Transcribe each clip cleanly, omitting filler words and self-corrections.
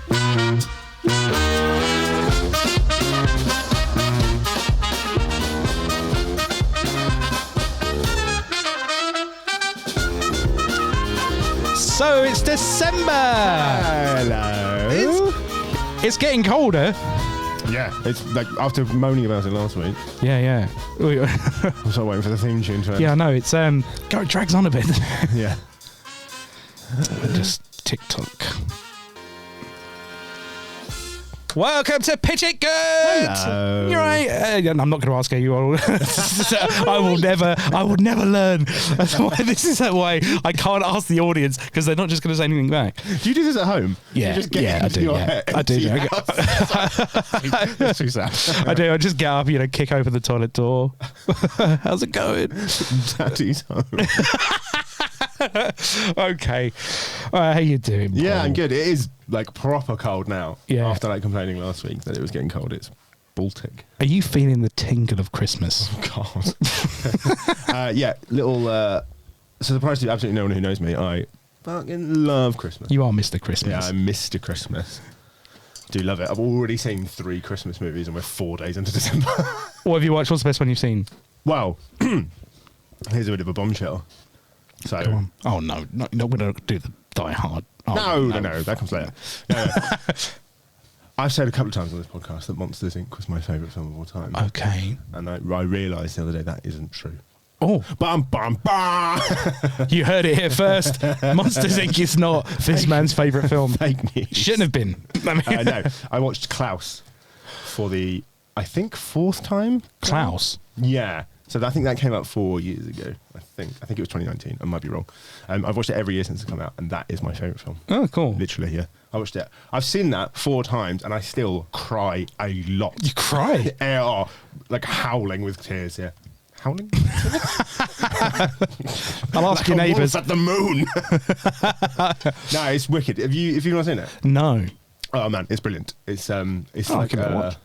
So it's December. Hello. It's getting colder. Yeah, it's like after moaning about it last week. Yeah. I'm still waiting for the theme tune to end. Yeah, I know. It's it drags on a bit. Yeah. Just TikTok. Welcome to Pitch It Good. Hello. You're right. I'm not going to ask how you all. I will never learn. That's why this is why I can't ask the audience, because they're not just going to say anything back. Do you do this at home? Yeah, you just get I do. Your Yeah, head I do. That's too sad. I do. I just get up, kick open the toilet door. How's it going? Daddy's home. Okay. How you doing, Paul? Yeah, I'm good. It is like proper cold now. Yeah. After complaining last week that it was getting cold, it's Baltic. Are you feeling the tingle of Christmas? Oh, God. Yeah, little. So surprised to absolutely no one who knows me, I fucking love Christmas. You are Mr. Christmas. Yeah, I'm Mr. Christmas. Do love it. I've already seen 3 Christmas movies and we're 4 days into December. What have you watched? What's the best one you've seen? Well, here's a bit of a bombshell. So, Go on. Oh, no, we're not going to do the Die Hard. Oh, no, that comes later. No. I've said a couple of times on this podcast that Monsters, Inc. was my favourite film of all time. Okay. And I realised the other day that isn't true. Oh. Bum. You heard it here first. Monsters, Inc. is not this man's favourite film. Fake news. Shouldn't have been. No, I watched Klaus for the, I think, 4th time. Klaus? Yeah. So I think that came out 4 years ago. I think it was 2019. I might be wrong. I've watched it every year since it came out, and that is my favourite film. Oh, cool. Literally, yeah. I watched it. I've seen that 4 times, and I still cry a lot. You cry? Oh, like howling with tears, yeah. Howling? I'll ask your neighbours. At the moon. No, it's wicked. Have you not seen it? No. Oh man, it's brilliant. It's like a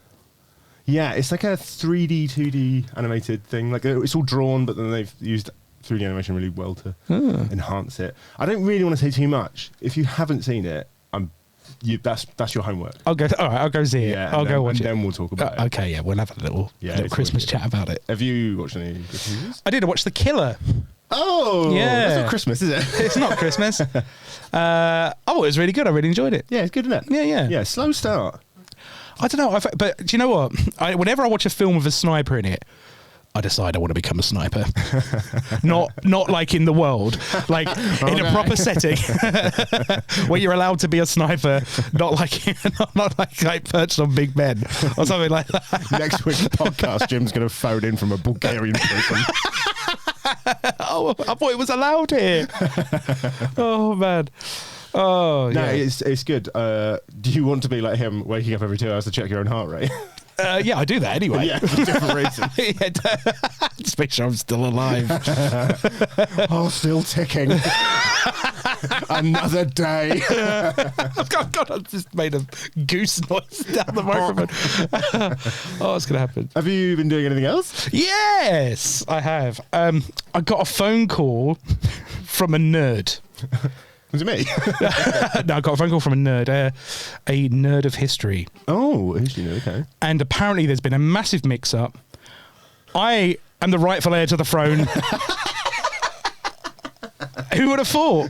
yeah, it's like a 3D, 2D animated thing. Like it's all drawn, but then they've used 3D animation really well to enhance it. I don't really want to say too much. If you haven't seen it, that's your homework. I'll go. All right, I'll go see it. Yeah, I'll go watch it. And then we'll talk about it. Okay, yeah, we'll have a little Christmas chat about it. Have you watched any movies? I did watch The Killer. Oh, yeah. That's not Christmas, is it? It's not Christmas. It was really good. I really enjoyed it. Yeah, it's good, isn't it? Yeah. Yeah, slow start. I don't know, but do you know what? Whenever I watch a film with a sniper in it, I decide I want to become a sniper. not like in the world, like in a proper setting where you're allowed to be a sniper, not like perched on Big Ben or something like that. Next week's podcast, Jim's going to phone in from a Bulgarian prison. Oh, I thought it was allowed here. Oh man. Oh no, yeah. it's good. Do you want to be like him, waking up every 2 hours to check your own heart rate? Yeah, I do that anyway. Yeah, for different reasons. Just make sure I'm still alive. Oh, still ticking. Another day. God, I just made a goose noise down the microphone. Oh, what's going to happen? Have you been doing anything else? Yes, I have. I got a phone call from a nerd. Was it me? No, I got a phone call from a nerd, a nerd of history. Oh, history nerd, okay. And apparently there's been a massive mix-up. I am the rightful heir to the throne. Who would have thought?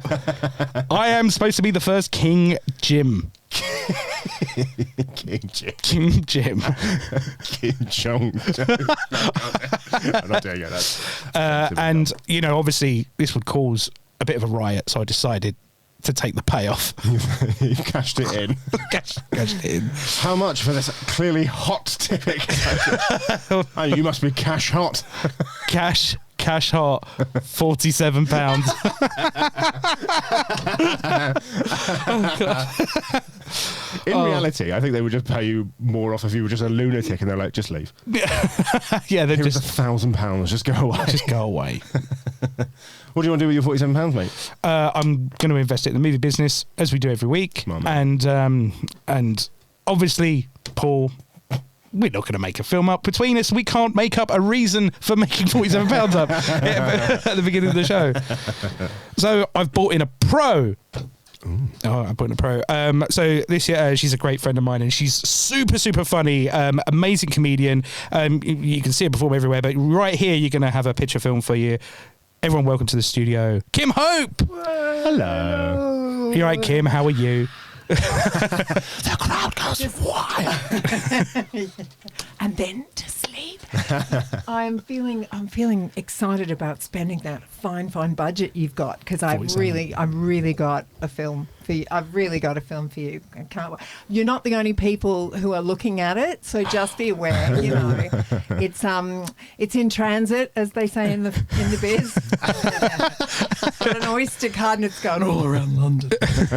I am supposed to be the first King Jim. King Jim. King Jim. Kim Jong. I'm not doing it. And, obviously this would cause a bit of a riot, so I decided to take the payoff. You cashed it in. Cashed it in. How much for this clearly hot tipping? Oh, you must be cash hot. Cash hot, £47. Oh, God. In reality, I think they would just pay you more off if you were just a lunatic and they're like, just leave. Yeah, they're Here's just £1,000, just go away. Just go away. What do you want to do with your £47, mate? I'm going to invest it in the movie business, as we do every week. And obviously, Paul, we're not going to make a film up between us. We can't make up a reason for making £47 up at the beginning of the show. So I've bought in a pro Oh, I'm putting a pro. So this year, she's a great friend of mine, and she's super, super funny, amazing comedian. You can see her perform everywhere, but right here, you're going to have a picture film for you. Everyone, welcome to the studio, Kim Hope. Hello. You're right, Kim. How are you? The crowd goes wild. And then to sleep. I'm feeling excited about spending that fine budget you've got, because I've really got a film for you. I've really got a film for you. I can't wait. You're not the only people who are looking at it, so just be aware. It's in transit, as they say in the biz. Got an Oyster card and it's going all around London.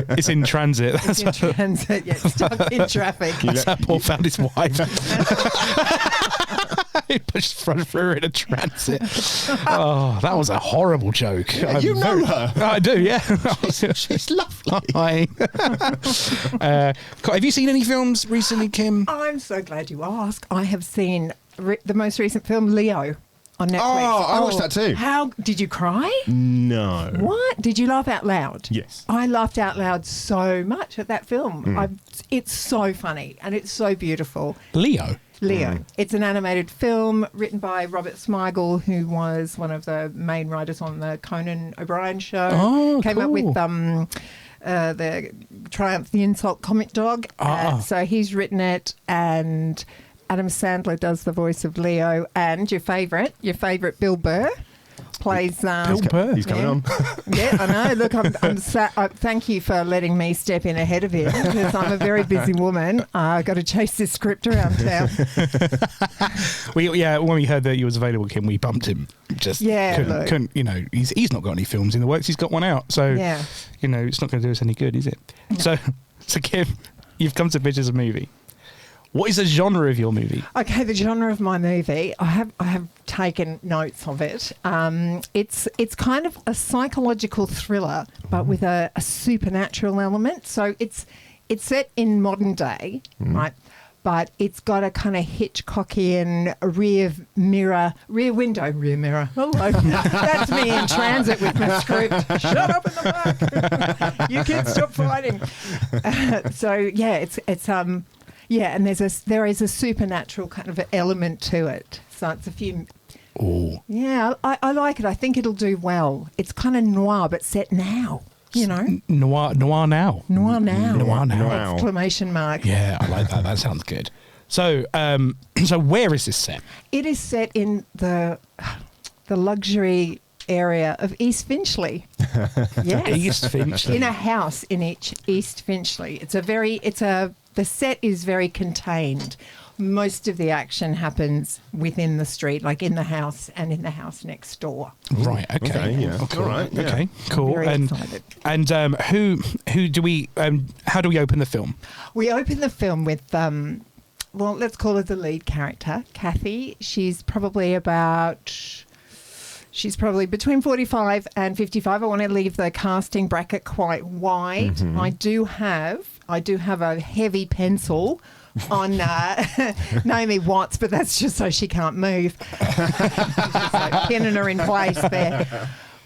It's in transit. It's in transit. Yeah, stuck in traffic. That's how Paul found his wife. He pushed front through in a transit. Oh, that was a horrible joke. Yeah, you know her. I do, yeah. She's lovely. Hi. Have you seen any films recently, Kim? I'm so glad you asked. I have seen the most recent film, Leo, on Netflix. Oh, I watched that too. How did you cry? No. What? Did you laugh out loud? Yes. I laughed out loud so much at that film. It's so funny and it's so beautiful. Leo. It's an animated film written by Robert Smigel, who was one of the main writers on the Conan O'Brien show. Oh, Came up cool. with the Triumph the Insult comic dog. So he's written it, and Adam Sandler does the voice of Leo, and your favourite Bill Burr plays Bill Burr. He's coming on. Yeah, I know. Look, I'm thank you for letting me step in ahead of him, because I'm a very busy woman. I've got to chase this script around town. When we heard that he was available, Kim, we bumped him. Just couldn't. He's not got any films in the works. He's got one out, so it's not going to do us any good, is it? No. So Kim, you've come to pitch us a movie. What is the genre of your movie? Okay, the genre of my movie, I have taken notes of it. It's kind of a psychological thriller, but with a supernatural element. So it's set in modern day, right? But it's got a kind of Hitchcockian rear mirror. Hello. That's me in transit with my script. Shut up in the back. You kids stop fighting. And there is a supernatural kind of element to it. So it's a few. Oh. Yeah, I like it. I think it'll do well. It's kind of noir, but set now. Noir now. Noir now. Noir now. Wow. Exclamation mark. Yeah, I like that. That sounds good. So, so where is this set? It is set in the luxury area of East Finchley. Yes. East Finchley. In a house in East Finchley. The set is very contained. Most of the action happens within the street, like in the house and in the house next door. Right. Okay. Yeah. Oh, cool. All right. Yeah. Okay. Cool. Very excited. And who do we? How do we open the film? We open the film with let's call her the lead character, Kathy. She's probably between 45 and 55. I want to leave the casting bracket quite wide. Mm-hmm. I do have a heavy pencil on Naomi Watts, but that's just so she can't move. Just like pinning her in place there.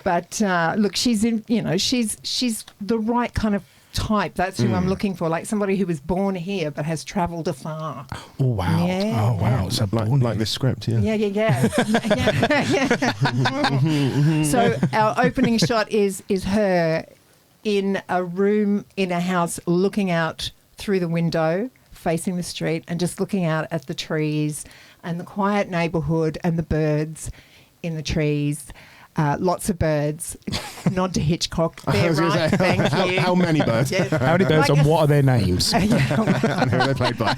But look, she's the right kind of type. That's who I'm looking for, like somebody who was born here but has travelled afar. Oh wow! Yeah. Oh wow! So like this script, yeah. Yeah. So our opening shot is her in a room in a house, looking out through the window, facing the street, and just looking out at the trees and the quiet neighbourhood and the birds in the trees. Lots of birds. Nod to Hitchcock. They're right. Thank you. How many birds? Yeah. How many birds and what are their names? And who are they played by?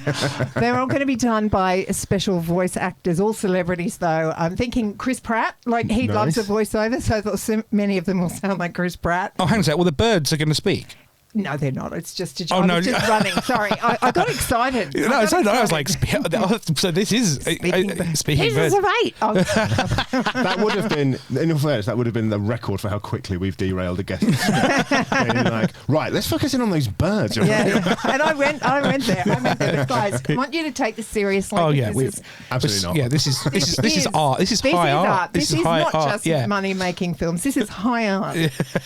They're all going to be done by special voice actors, all celebrities though. I'm thinking Chris Pratt, like he loves a voiceover, so many of them will sound like Chris Pratt. Oh, hang on a sec. Well, the birds are going to speak. No, they're not. It's just a Oh, job. no. I was just running. Sorry. I got excited. I was like, so this is speaking Pieces birds. of 8. Oh, That would have been, in all fairness, that would have been the record for how quickly we've derailed a guest. Being like, right, let's focus in on those birds. yeah. And I went there. But guys, I want you to take this seriously. Oh yeah, Absolutely not. Yeah, this is art. This is high art. This is high not art. just money-making films. This is high art.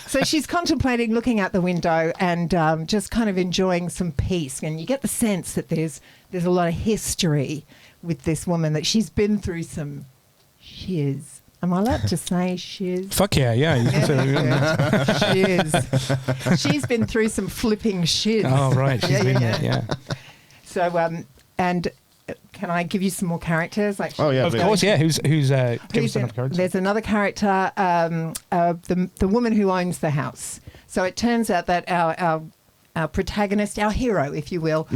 So she's contemplating looking out the window, and and just kind of enjoying some peace. And you get the sense that there's a lot of history with this woman, that she's been through some shiz. Am I allowed to say shiz? Fuck yeah. You can say that. Shiz. She's been through some flipping shiz. Oh, right. She's been there, yeah. So, and can I give you some more characters? Like, Oh, yeah. Of course, yeah. Who's give us another character. There's another character, the woman who owns the house. So it turns out that our protagonist, our hero, if you will,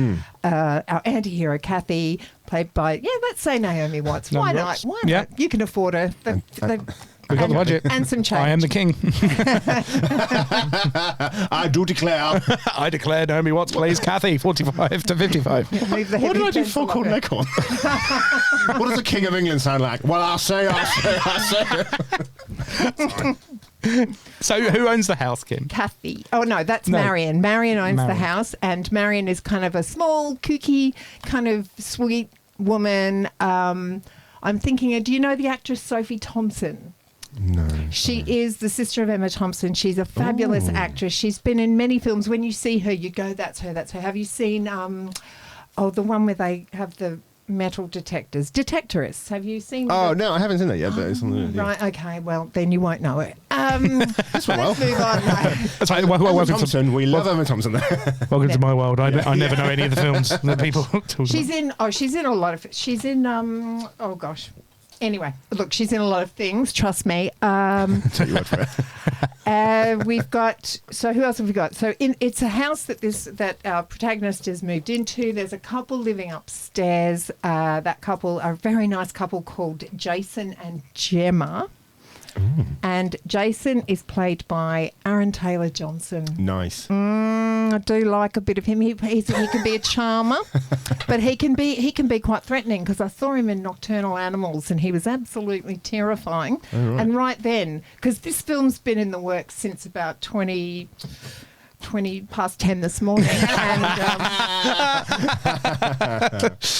our anti-hero, Kathy, played by, let's say Naomi Watts. Why not? Why not? Yeah. You can afford her. We've got the budget. And some change. I am the king. I do declare. I declare Naomi Watts plays Kathy, 45 to 55. Leave the What heavy did I do pencil full called on her. Leghorn? What does the King of England sound like? Well, I say. So who owns the house, Kim? Kathy. Oh, no, that's No. Marion. Marion owns the Marion. house, and Marion is kind of a small, kooky, kind of sweet woman. I'm thinking, do you know the actress Sophie Thompson? No. She is the sister of Emma Thompson. She's a fabulous actress. She's been in many films. When you see her, you go, that's her, that's her. Have you seen, the one where they have the metal detectorists? Have you seen Oh, no, I haven't seen that yet, but it's on the. Yeah. Right, okay, well, then you won't know it. That's well. Let's move on. That's right. Emma Welcome Thompson, we love Emma Thompson. to my world. I never know any of the films that people talk She's about. in a lot of, she's in, Anyway, look, she's in a lot of things, trust me. Take your word for it. We've got, so who else have we got? So it's a house that our protagonist has moved into. There's a couple living upstairs. That couple, a very nice couple called Jason and Gemma. And Jason is played by Aaron Taylor Johnson. Nice. I do like a bit of him. He can be a charmer, but he can be quite threatening, because I saw him in Nocturnal Animals and he was absolutely terrifying. Oh, right. And right then, because this film's been in the works since about 20 past 10 this morning,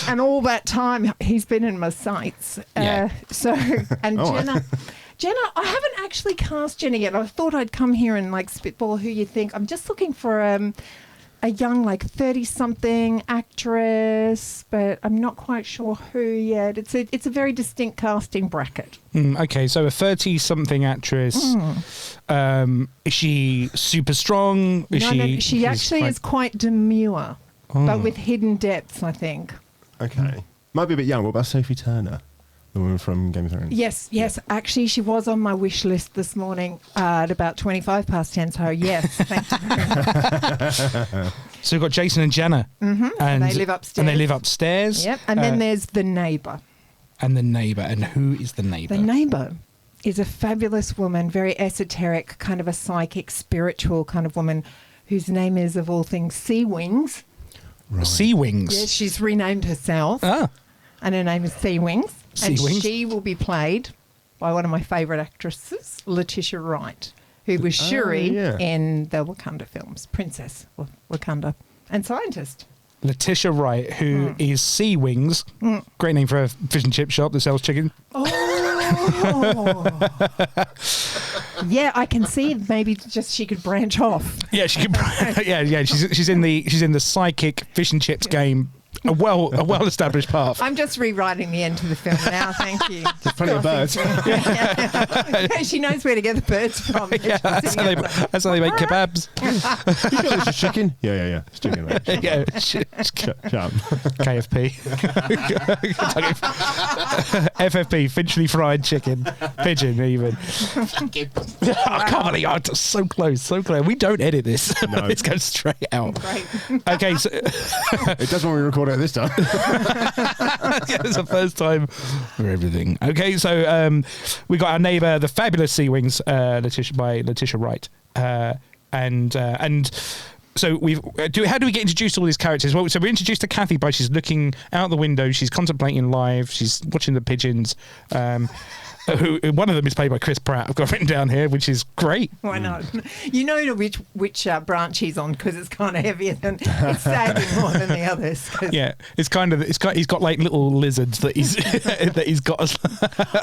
and all that time he's been in my sights. Yeah. Jenna, I haven't actually cast Jenna yet. I thought I'd come here and spitball who you think. I'm just looking for a young 30-something actress, but I'm not quite sure who yet. It's a very distinct casting bracket. Okay, so a 30-something actress. Is she super strong? She actually is quite demure, but with hidden depths, I think. Okay. Might be a bit young. What about Sophie Turner? The woman from Game of Thrones. Yes. Actually, she was on my wish list this morning at about 25 past 10. So, yes, thank you very much. So we've got Jason and Jenna. And they live upstairs. Yep. And then there's the neighbour. And the neighbour. And who is the neighbour? The neighbour is a fabulous woman, very esoteric, kind of a psychic, spiritual kind of woman, whose name is, of all things, Sea Wings. Right. Sea Wings. Yes, she's renamed herself. Ah. And her name is Sea Wings. Sea Wings. She will be played by one of my favourite actresses, Letitia Wright, who was Shuri in the Wakanda films, Princess of Wakanda, and scientist. Letitia Wright, who is Sea Wings. Great name for a fish and chip shop that sells chicken. Oh. Yeah, I can see maybe just she could branch off. Yeah, she could. Yeah. She's in the psychic fish and chips game. A well established path. I'm just rewriting the end to the film now. Thank you. There's plenty of birds. She knows where to get the birds from. Yeah, that's how they make kebabs. You got this is chicken? Yeah. It's chicken. Right? Yeah, Shut up. KFP, FFP, Finchley fried chicken, pigeon even. I can't believe it's so close. We don't edit this. No. This goes straight out. Great. Okay, so It does when we record it this time. it's the first time for everything. Okay, so we got our neighbour, the fabulous Sea Wings, Letitia Wright, and so how do we get introduced to all these characters? Well, so we're introduced to Kathy by she's looking out the window, she's contemplating life, she's watching the pigeons. One of them is played by Chris Pratt. I've got written down here, which is great. Why not? You know which branch he's on because it's kind of heavier than it's sagging more than the others. Yeah, he's got like little lizards that he's that he's got.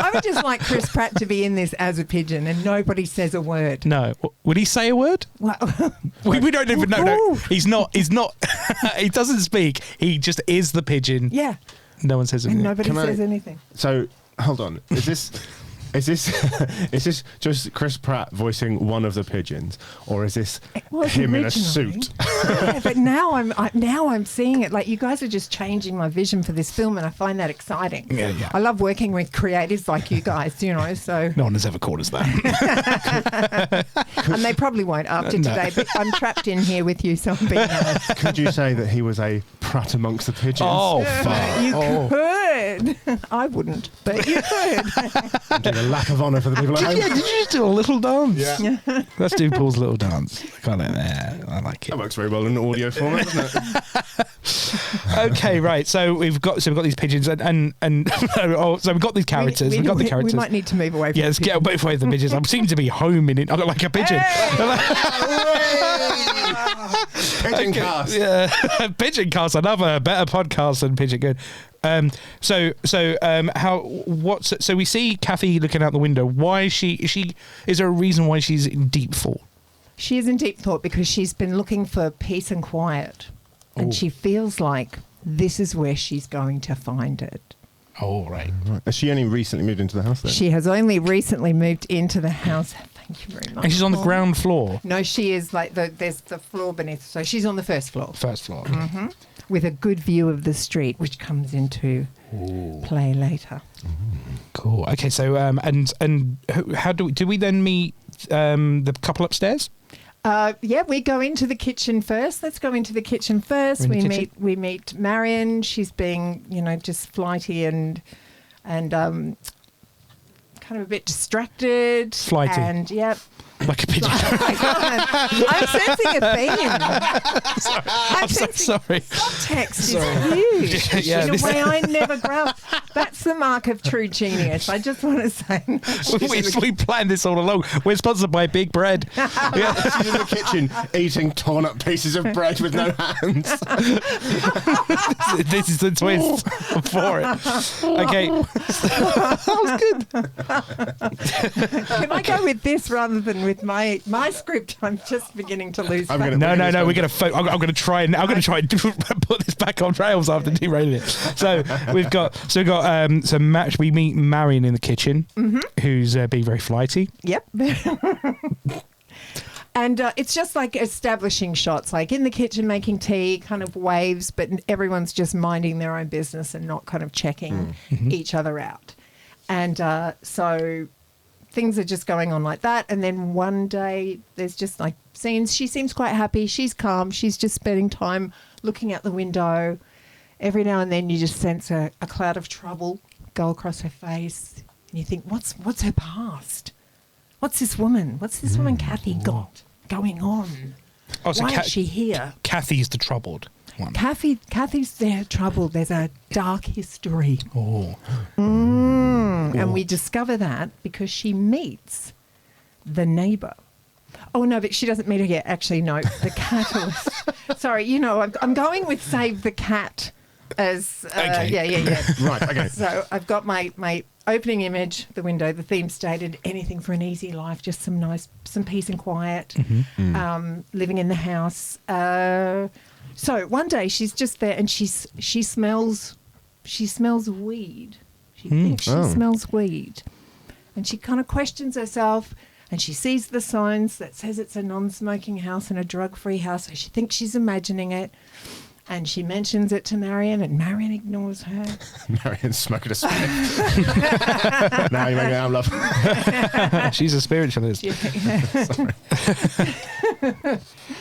I would just like Chris Pratt to be in this as a pigeon and nobody says a word. No, would he say a word? Well, we don't even know. No, he's not. He doesn't speak. He just is the pigeon. yeah, No one says and anything. nobody says anything. So hold on, is this just Chris Pratt voicing one of the pigeons, or is this him in a suit? Yeah, but now I'm seeing it. Like, you guys are just changing my vision for this film, and I find that exciting. Yeah. I love working with creatives like you guys, so. No one has ever called us that. And they probably won't after today, but I'm trapped in here with you, so I'm being honest. Could you say that he was a Pratt amongst the pigeons? Oh, fuck. You could. I wouldn't, but you could. Doing a lap of honour for the people at home. Yeah, did you just do a little dance? Yeah. Let's do Paul's little dance. Got it there. I like it. That works very well in audio format, doesn't it? Okay, right. So we've got these pigeons and so we've got these characters. We've got the characters. We might need to move away from Let's get away from the pigeons. I seem to be home in it. I look like a pigeon. Pigeon cast. Yeah, Pigeon Cast, another better podcast than Pigeon Good. So we see Kathy looking out the window. Why is is there a reason why she's in deep thought? She is in deep thought because she's been looking for peace and quiet, and she feels like this is where she's going to find it. Oh, right. Has she only recently moved into the house then? She has only recently moved into the house. Thank you very much. And she's on the ground floor. No, she is like there's the floor beneath, so she's on the first floor. First floor. Mm-hmm. With a good view of the street, which comes into play later. Cool. Okay, so and how do we then meet the couple upstairs? Yeah, we go into the kitchen first. Let's go into the kitchen first. We meet Marion. She's being, just flighty and kind of a bit distracted. Flighty. And Like a pigeon. I'm sensing a theme. I'm so sorry. Subtext is huge Yeah, in a way I never grasped. That's the mark of true genius. I just want to say. we planned this all along. We're sponsored by Big Bread. She's in the kitchen eating torn up pieces of bread with no hands. This is the twist for it. Okay. That was good. Can I go with this rather than with my script? I'm just beginning to lose focus. No. We're gonna. I'm gonna try and put this back on rails after derailing it. So we've got some match. We meet Marion in the kitchen, who's being very flighty. Yep. And it's just like establishing shots, like in the kitchen making tea, kind of waves, but everyone's just minding their own business and not kind of checking each other out. And so things are just going on like that. And then one day there's just like scenes. She seems quite happy. She's calm. She's just spending time looking out the window. Every now and then you just sense a cloud of trouble go across her face. And you think, what's her past? What's this woman Kathy got going on? Oh, so Why is she here? Kathy's the troubled one. Kathy's there troubled. There's a dark history. Oh. And we discover that because she meets the neighbour. Oh, no, but she doesn't meet her yet. Actually, no, the catalyst. Sorry, I'm going with Save the Cat as... Okay. Yeah. Right, okay. So I've got my opening image, the window, the theme stated, anything for an easy life, just some peace and quiet, living in the house. So one day she's just there and she smells weed. She thinks she smells weed. And she kind of questions herself and she sees the signs that says it's a non-smoking house and a drug-free house. So she thinks she's imagining it. And she mentions it to Marion, and Marion ignores her. Marion's smoking a spliff. Now you make me out, love. She's a spiritualist. Sorry.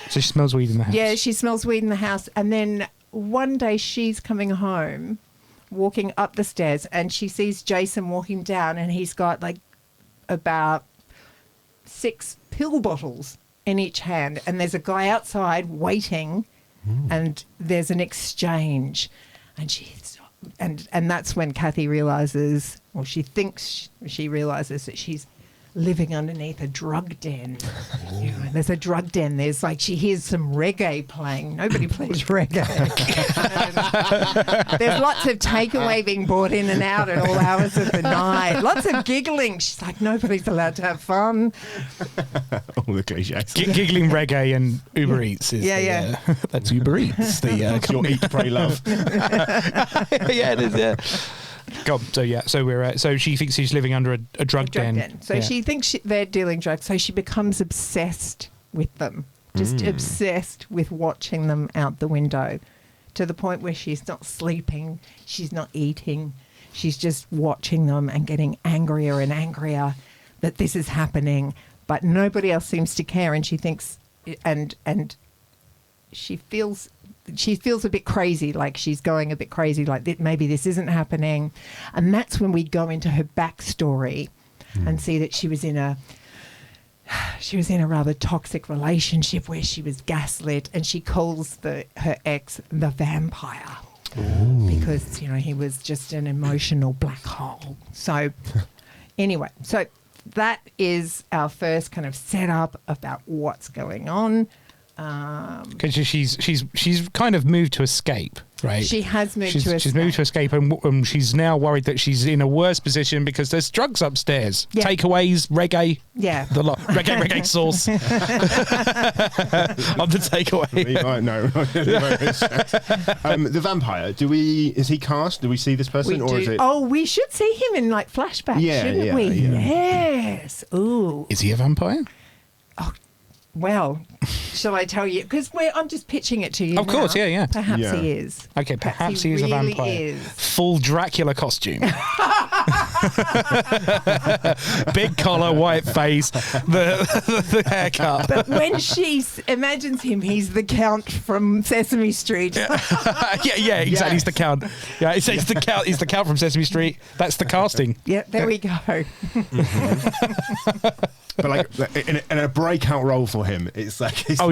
So she smells weed in the house. Yeah, she smells weed in the house. And then one day she's coming home, walking up the stairs, and she sees Jason walking down, and he's got like about 6 pill bottles in each hand. And there's a guy outside waiting. And there's an exchange, and she and that's when Kathy realizes, or she thinks she realizes that she's living underneath a drug den. There's a drug den. There's like, she hears some reggae playing. Nobody plays reggae. There's lots of takeaway being brought in and out at all hours of the night. Lots of giggling. She's like, nobody's allowed to have fun. All the cliches. Giggling reggae and Uber Eats is that's Uber Eats. The Your eat, pray, love. Yeah, it is. Yeah. God, so she thinks she's living under a drug den. So she thinks they're dealing drugs. So she becomes obsessed with them, just obsessed with watching them out the window, to the point where she's not sleeping, she's not eating, she's just watching them and getting angrier and angrier that this is happening, but nobody else seems to care. And she thinks, and she feels a bit crazy, like she's going a bit crazy, like maybe this isn't happening. And that's when we go into her backstory and see that she was in a rather toxic relationship where she was gaslit, and she calls her ex the vampire. Ooh. Because, he was just an emotional black hole. So anyway, so that is our first kind of setup about what's going on. Because she's kind of moved to escape, right? She has moved to escape. She's moved to escape, and she's now worried that she's in a worse position because there's drugs upstairs. Yeah. Takeaways, reggae. Yeah. The lot. Reggae sauce. On the takeaway. No. The vampire, is he cast? Do we see this person? Is it? Oh, we should see him in like flashbacks, shouldn't we? Yeah. Yes. Ooh. Is he a vampire? Oh, well, shall I tell you? Because I'm just pitching it to you. Of course, yeah. Perhaps he is. Okay, perhaps he is really a vampire. Is. Full Dracula costume. Big collar, white face, the haircut. But when she imagines him, he's the Count from Sesame Street. Yeah, exactly. Yes. He's the Count. Yeah, it's the Count. He's the Count from Sesame Street. That's the casting. Yeah, there we go. But like in a breakout role for him, it's like he's not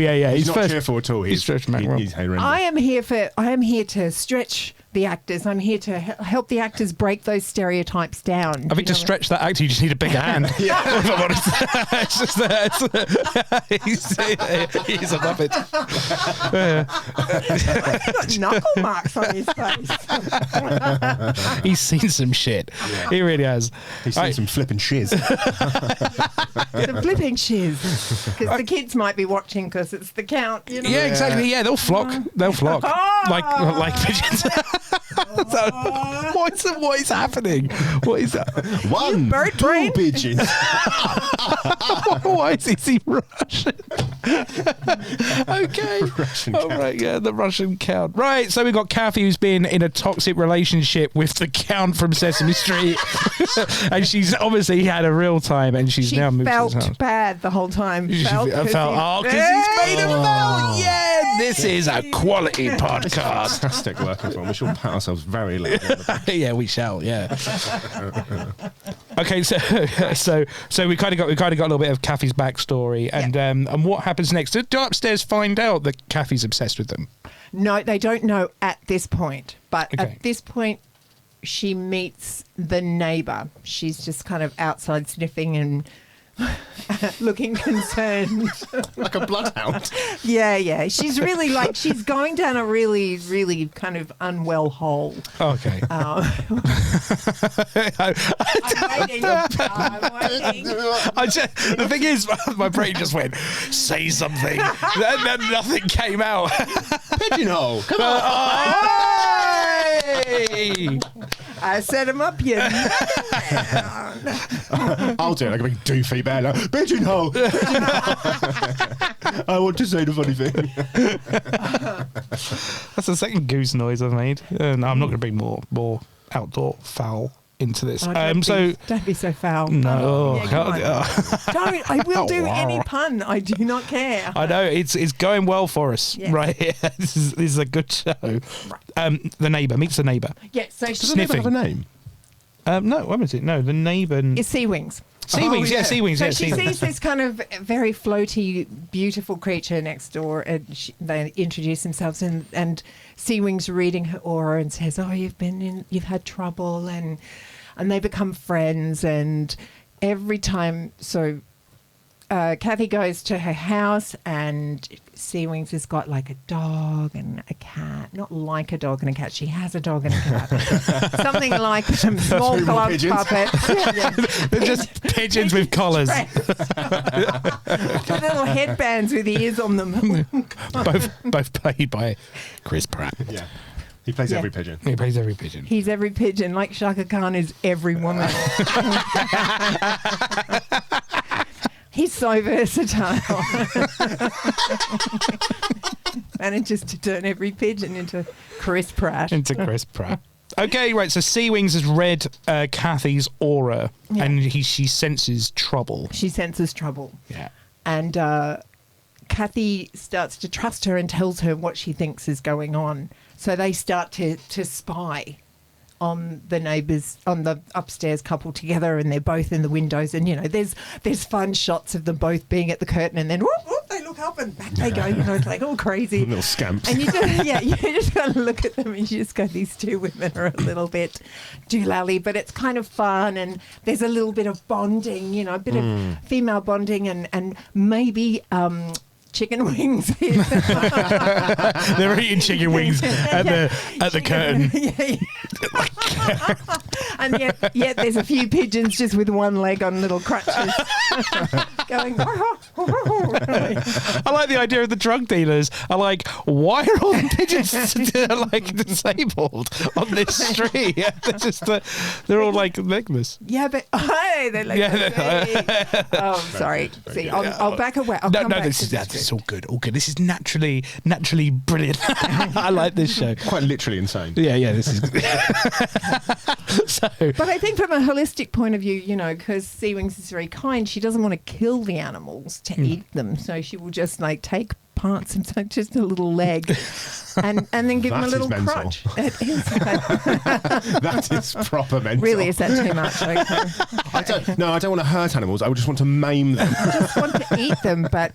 cheerful at all. He's I am here to stretch the actors. I'm here to help the actors break those stereotypes down. I think to stretch that actor, you just need a bigger hand. If I'm honest. It's just he's a muppet. He's got knuckle marks on his face. He's seen some shit. Yeah. He really has. He's seen some flipping shiz. Some flipping shiz. Because the kids might be watching because it's the Count. Yeah, exactly. Yeah, they'll flock. Like pigeons. What is happening? What is that? One, bird brain? 2 pigeons. Why is he Russian? Okay. Russian Count. Right, yeah, the Russian Count. Right, so we've got Kathy, who's been in a toxic relationship with the Count from Sesame Street. And she's obviously had a real time, and she's now moved to his house. Felt bad the whole time. Because he's made a film. Yeah, this is a quality podcast. Fantastic working film. We shall pat ourselves very loud. Yeah, we shall. Yeah. Okay, so we kind of got a little bit of Kathy's backstory, and what happens next? Do upstairs find out that Kathy's obsessed with them? No, they don't know at this point. But at this point, she meets the neighbour. She's just kind of outside sniffing and looking concerned. Like a bloodhound. Yeah. She's really she's going down a really, really kind of unwell hole. Okay. I'm waiting. The thing is, my brain just went, say something. Then nothing came out. Pigeonhole. Come on. Hey! I set him up, you. I'll do it like a big doofy bear. Like, Pigeonhole. I want to say the funny thing. That's the second goose noise I've made. No, I'm not going to bring more outdoor foul into this. Don't be so foul. No. Don't. I will do any pun. I do not care. I know. It's going well for us. Yes. Right here. This is a good show. Right. The neighbour meets the neighbour. Yeah, so does the neighbour have a name? No, what is it? No, the neighbour... It's Sea Wings. Sea wings, yeah. sea wings, So yeah. she sea wings. sees this kind of very floaty, beautiful creature next door, and they introduce themselves, and Sea Wing's reading her aura and says, "Oh, you've had trouble," and they become friends. And every time, Kathy goes to her house, and Sea Wings has got like a dog and a cat. Not like a dog and a cat. She has a dog and a cat. Something like some small Two more gloved pigeons. puppets. Yeah. They're just pigeons with collars. With little headbands with ears on them. both played by Chris Pratt. Yeah. He plays Yeah. every pigeon. He plays every pigeon. He's every pigeon, like Shaka Khan is every woman. He's so versatile. Manages to turn every pigeon into Chris Pratt. Into Chris Pratt. Okay, right. So Sea Wings has read Kathy's aura, Yeah. and she senses trouble. She senses trouble. Yeah. And Kathy starts to trust her and tells her what she thinks is going on. So they start to spy on the neighbours, on the upstairs couple together, and they're both in the windows. And, there's fun shots of them both being at the curtain, and then whoop, whoop, they look up and back they go, it's like all crazy. Little scamps. And you just got to look at them and you just go, these two women are a little bit doolally, but it's kind of fun, and there's a little bit of bonding, a bit of female bonding, and maybe chicken wings. They're eating chicken wings at the curtain. And yet there's a few pigeons just with one leg on little crutches going. I like the idea of the drug dealers are like, why are all the pigeons disabled on this street? Yeah, they're all like legless. Yeah, but they're like, oh, sorry. See, I'll back away. I'll come back this to is this it's all good, all good. This is naturally brilliant. I like this show. Quite literally insane. Yeah, this is. So, But I think from a holistic point of view, because Sea Wings is very kind, she doesn't want to kill the animals to eat them. So she will just take parts and so just a little leg and then give them a That little is mental. crutch. It is. That is proper mental. Really, is that too much? Okay. I don't want to hurt animals. I would just want to maim them. I just want to eat them, but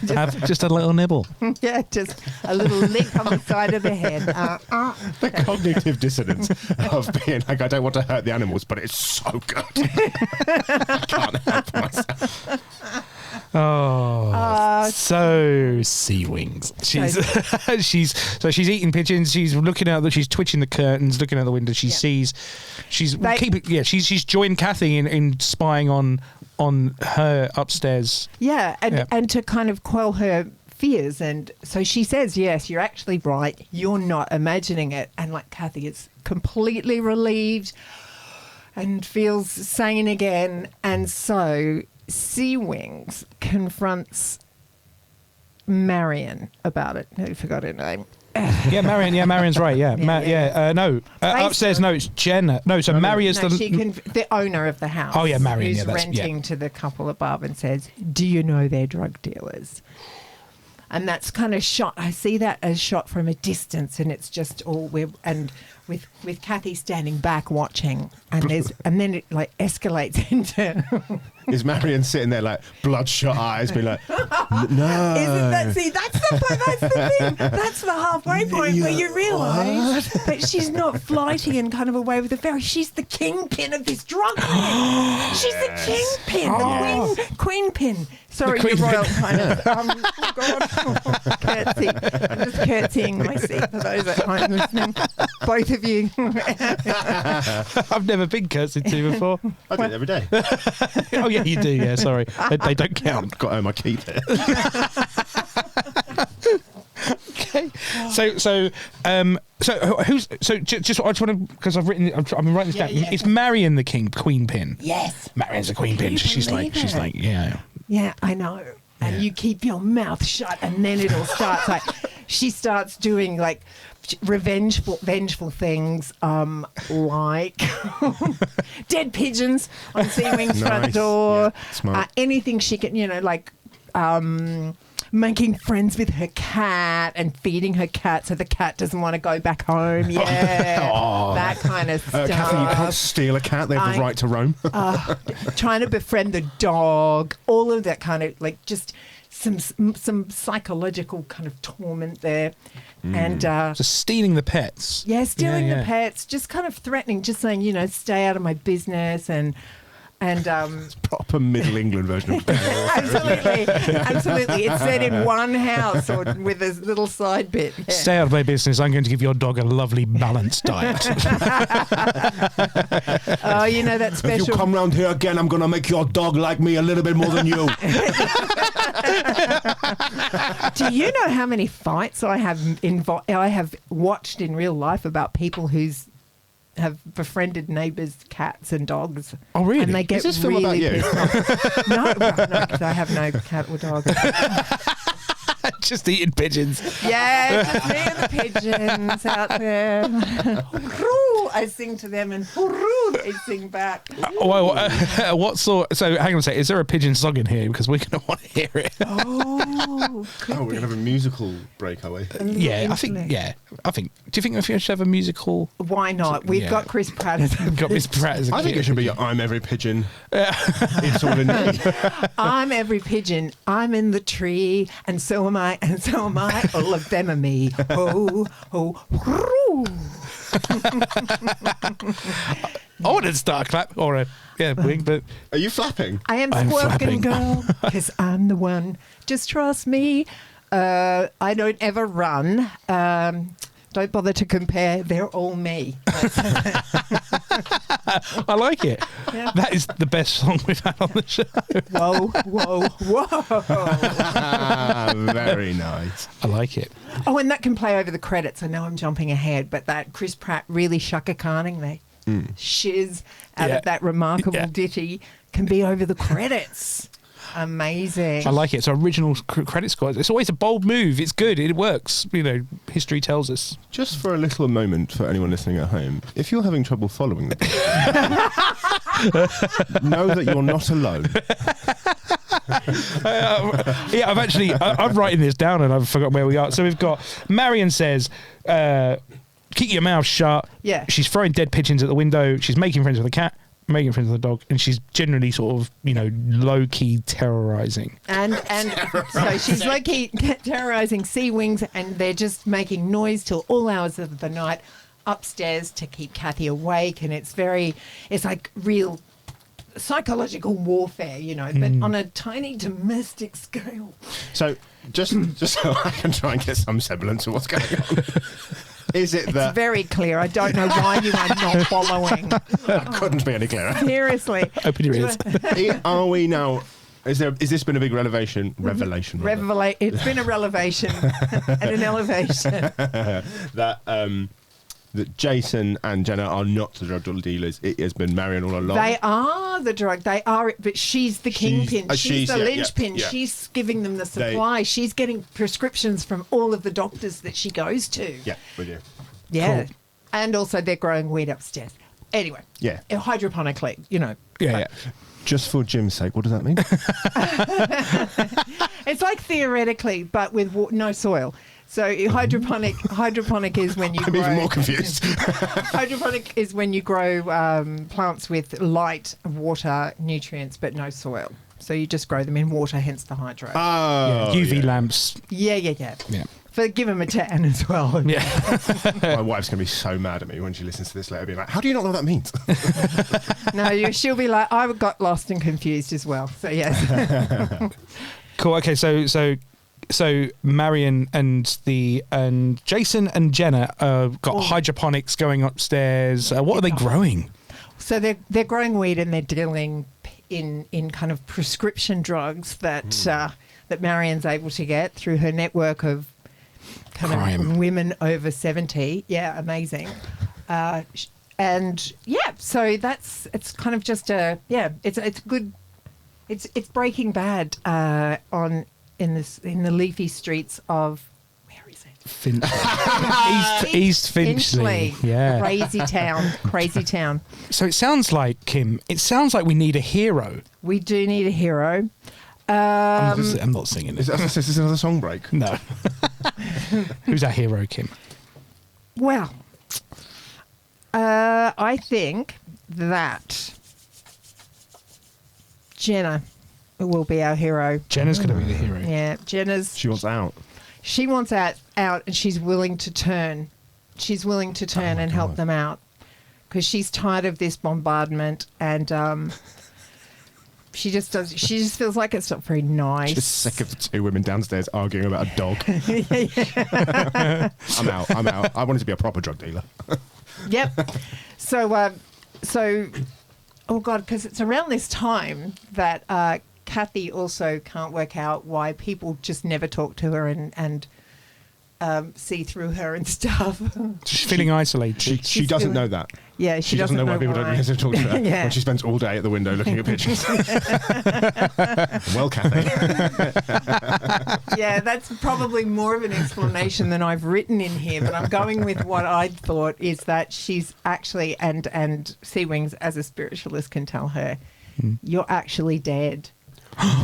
have just a little nibble. yeah, just a little lick on the side of the head. The cognitive dissonance of being like, I don't want to hurt the animals, but it's so good. I can't help myself. So Sea Wings. She's eating pigeons. She's looking out. She's twitching the curtains, looking out the window. She sees. She's joined Kathy in spying on her upstairs. And to kind of quell her fears, and so she says, yes, you're actually right, you're not imagining it. And Kathy is completely relieved and feels sane again. And so Sea Wings confronts Marion about it. I forgot her name. Yeah, Marion. Yeah, Marion's right. Yeah, upstairs. No, it's Jen. No, so Marion's the owner of the house. Oh yeah, Marion. Who's renting to the couple above, and says, "Do you know they're drug dealers?" And that's kind of shot. I see that as shot from a distance, and it's just all with Kathy standing back watching, and then it escalates into. Is Marion sitting there bloodshot eyes, being like, no? Isn't that? See, that's the thing. That's the halfway point where you realise that she's not flighty and kind of away with the fairy. She's the kingpin of this drug ring. She's the kingpin, the queen pin. Sorry, Queen Your Royal Pin. Highness. Curtsy. I'm just curtsying my seat for those at home listening. Both of you. I've never been curtsied to before. I do it every day. Oh yeah, you do. Yeah, sorry, they don't count. Got to earn my keep there. Okay. So who's just I just want to, because I've been writing this down. Yeah. It's Marion the queen pin. Yes. Marion's the queen pin. you She's like believe it? yeah. Yeah, I know. And you keep your mouth shut, and then it'll start. She starts doing vengeful things, like dead pigeons on Sea Wings' front door. Yeah, smart. Anything she can, making friends with her cat and feeding her cat so the cat doesn't want to go back home. Yeah, that kind of stuff. Kathy, you can't steal a cat. They have the right to roam. Trying to befriend the dog. All of that kind of like just some psychological kind of torment there. And So stealing the pets. yeah, stealing the pets, just kind of threatening, just saying, you know, stay out of my business and Proper Middle England version of absolutely. It's set in one house or with a little side bit. Yeah. Stay out of my business. I'm going to give your dog a lovely balanced diet. Oh, you know that special. If you come round here again, I'm going to make your dog like me a little bit more than you. Do you know how many fights I have watched in real life about people who's have befriended neighbours' cats and dogs? Oh, really? And they get Is this film about you? pissed off. No, because I have no cat or dog. Just eating pigeons. Yeah, just me and the pigeons out there. Hooroo, I sing to them and hooroo, they sing back. What sort? So hang on a sec. Is there a pigeon song in here? Because we're going to want to hear it. Oh, We're going to have a musical break, are we? Yeah, I think. Do you think we should have a musical? Why not? We've got Chris Pratt as a Got Miss Pratt as a I think kid. it should be I'm every pigeon. It's all in me. I'm every pigeon. I'm in the tree, and so am I, and so am I. All of them are me. Oh, oh, hooroo. I wanted to start a clap or a wing, but Are you flapping? I am I'm squawking flapping. girl, because I'm the one. Just trust me. I don't ever run. Don't bother to compare. They're all me. I like it. Yeah. That is the best song we've had on the show. Whoa, whoa, whoa. Very nice. I like it. Oh, and that can play over the credits. I know I'm jumping ahead, but that Chris Pratt really Shaka Khaning the shiz out of that remarkable ditty can be over the credits. Amazing. I like it. It's original credit score. It's always a bold move. It's good. It works. You know, history tells us. Just for a little moment for anyone listening at home, if you're having trouble following the know that you're not alone. I'm writing this down and I've forgotten where we are. So we've got Marion says, keep your mouth shut. Yeah. She's throwing dead pigeons at the window. She's making friends with the cat, making friends with the dog, and she's generally sort of, you know, low-key terrorising. And so she's low-key terrorising sea wings, and they're just making noise till all hours of the night upstairs to keep Kathy awake. And it's like real psychological warfare, you know, but on a tiny domestic scale. So, just so I can try and get some semblance of what's going on. Is it It's that very clear. I don't know why you are not following. couldn't be any clearer? Seriously. Open your ears. Are we now? Is this been a big revelation? Revelation. rather, It's been a revelation and an elevation. that Jason and Jenna are not the drug dealers. It has been Marion all along. They are the drug. They are, but she's the kingpin. She's the linchpin. yeah. She's giving them the supply. She's getting prescriptions from all of the doctors that she goes to. Yeah, with you. Yeah. Cool. And also they're growing weed upstairs. Anyway. Yeah. Hydroponically, you know. Yeah. Just for Jim's sake, what does that mean? It's like theoretically, but with no soil. So hydroponic is when you I'm grow. even more confused. Hydroponic is when you grow plants with light, water, nutrients, but no soil. So you just grow them in water, hence the hydro. Oh, UV lamps. Yeah. Yeah. But give them a tan as well. Yeah. My wife's going to be so mad at me when she listens to this letter, being like, how do you not know what that means? No, she'll be like, I got lost and confused as well. So yes. Cool. Okay. So Marion and Jason and Jenna got hydroponics going upstairs. What are they growing? So they're growing weed and they're dealing in kind of prescription drugs that that Marion's able to get through her network of kind of women over 70. Yeah, amazing. And yeah, so it's kind of just it's good. It's Breaking Bad in the leafy streets of, where is it? East Finchley. Yeah. Crazy town. So it sounds like, Kim, we need a hero. We do need a hero. I'm not singing Is it. this another song break? No. Who's our hero, Kim? Well, I think that Jenna will be our hero. Jenna's going to be the hero. Yeah, She wants out. She wants out, and she's willing to turn. She's willing to turn and help them out because she's tired of this bombardment, and she just feels like it's not very nice. Just sick of the two women downstairs arguing about a dog. I'm out. I wanted to be a proper drug dealer. Yep. So, oh God, because it's around this time that Kathy also can't work out why people just never talk to her and see through her and stuff. She's feeling isolated. She doesn't know that. Yeah, she doesn't know why people don't necessarily talk to her Yeah. when she spends all day at the window looking at pigeons. Well, Kathy. Yeah, that's probably more of an explanation than I've written in here, but I'm going with what I thought is that she's actually, and Sea Wings as a spiritualist can tell her, you're actually dead.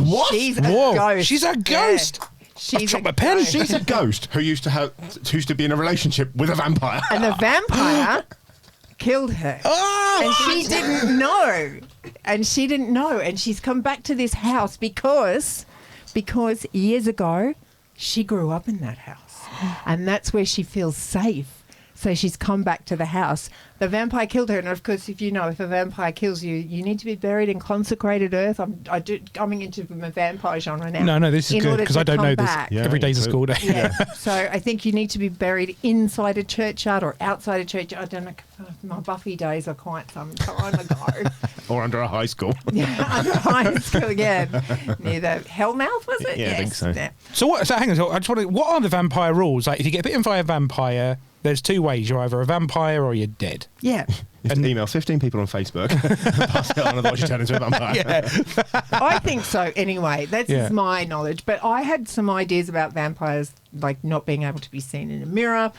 What? She's a Whoa, ghost. she's a ghost. Yeah. She's dropped a my pen. ghost. She's a ghost who used to be in a relationship with a vampire. And the vampire killed her. Oh, And she didn't know. And she's come back to this house because years ago she grew up in that house. And that's where she feels safe. So she's come back to the house. The vampire killed her, and of course, if a vampire kills you, you need to be buried in consecrated earth. I'm coming into my vampire genre now. No, this is good because I don't know this. Back. Yeah, Every day's a school day. Yeah. So I think you need to be buried inside a churchyard or outside a churchyard. I don't know. My Buffy days are quite some time ago. Or under a high school. Yeah, under high school, yeah. Near the Hellmouth, was it? Yeah, I think so. Yeah. So hang on. So I just want to. What are the vampire rules? Like, if you get bitten by a vampire, there's two ways: you're either a vampire or you're dead. Yeah. And email 15 people on Facebook. Pass it on, otherwise you turn into a vampire. Yeah. I think so anyway. That's Yeah. my knowledge. But I had some ideas about vampires, like not being able to be seen in a mirror,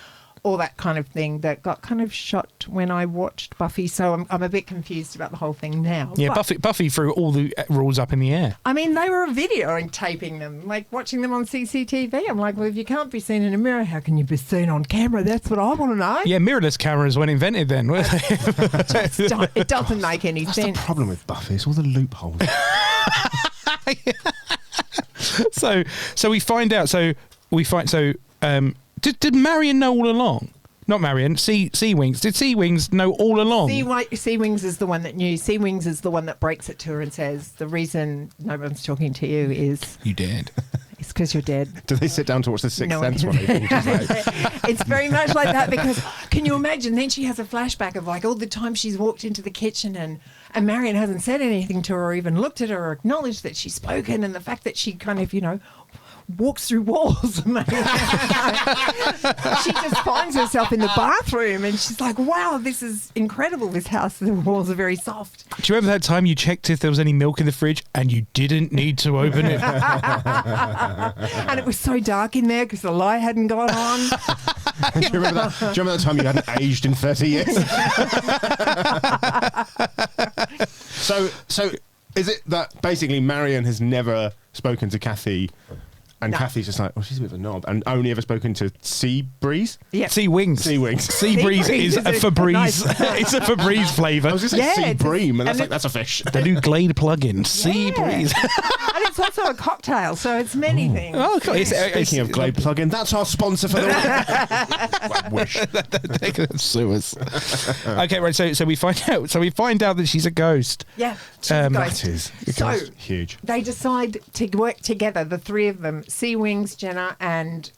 all that kind of thing that got kind of shot when I watched Buffy. So I'm a bit confused about the whole thing now. Yeah, But, Buffy threw all the rules up in the air. I mean, they were videoing taping them, like watching them on CCTV. I'm like, well, if you can't be seen in a mirror, how can you be seen on camera? That's what I want to know. Yeah, mirrorless cameras weren't invented then, were they? It doesn't make any That's the sense. problem with Buffy. It's all the loopholes. So we find out. Did Marion know all along? Not Marion. Sea Wings. Did Sea Wings know all along? Sea Wings is the one that knew. Sea Wings is the one that breaks it to her and says, the reason no one's talking to you is You dead. it's because you're dead. Do they sit down to watch the Sixth No. Sense one? It's very much like that because can you imagine? Then she has a flashback of like all the time she's walked into the kitchen and Marion hasn't said anything to her or even looked at her or acknowledged that she's spoken, and the fact that she kind of, walks through walls. She just finds herself in the bathroom and she's like, wow, this is incredible. This house, the walls are very soft. Do you remember that time you checked if there was any milk in the fridge and you didn't need to open it? And it was so dark in there because the light hadn't gone on. Do you remember that time you hadn't aged in 30 years? So is it that basically Marion has never spoken to Kathy, and No. Kathy's just like, well, she's a bit of a knob, and only ever spoken to Sea Breeze? Yeah. Sea Wings. Sea Wings. Sea Breeze is a Febreze. nice. It's a Febreze flavour. I was going to say Yeah, Sea it's a- Bream, and and that's a fish. The new Glade plug-in. Sea Yeah. Breeze. And it's also a cocktail, so it's many things. Oh, cool. Speaking of Glade plug-in, that's our sponsor for the week. I wish. They're gonna sue us. Okay, right. So we find out. So we find out that she's a ghost. Yeah. she's a ghost. That is So huge. they decide to work together, the three of them, Sea Wings, Jenna and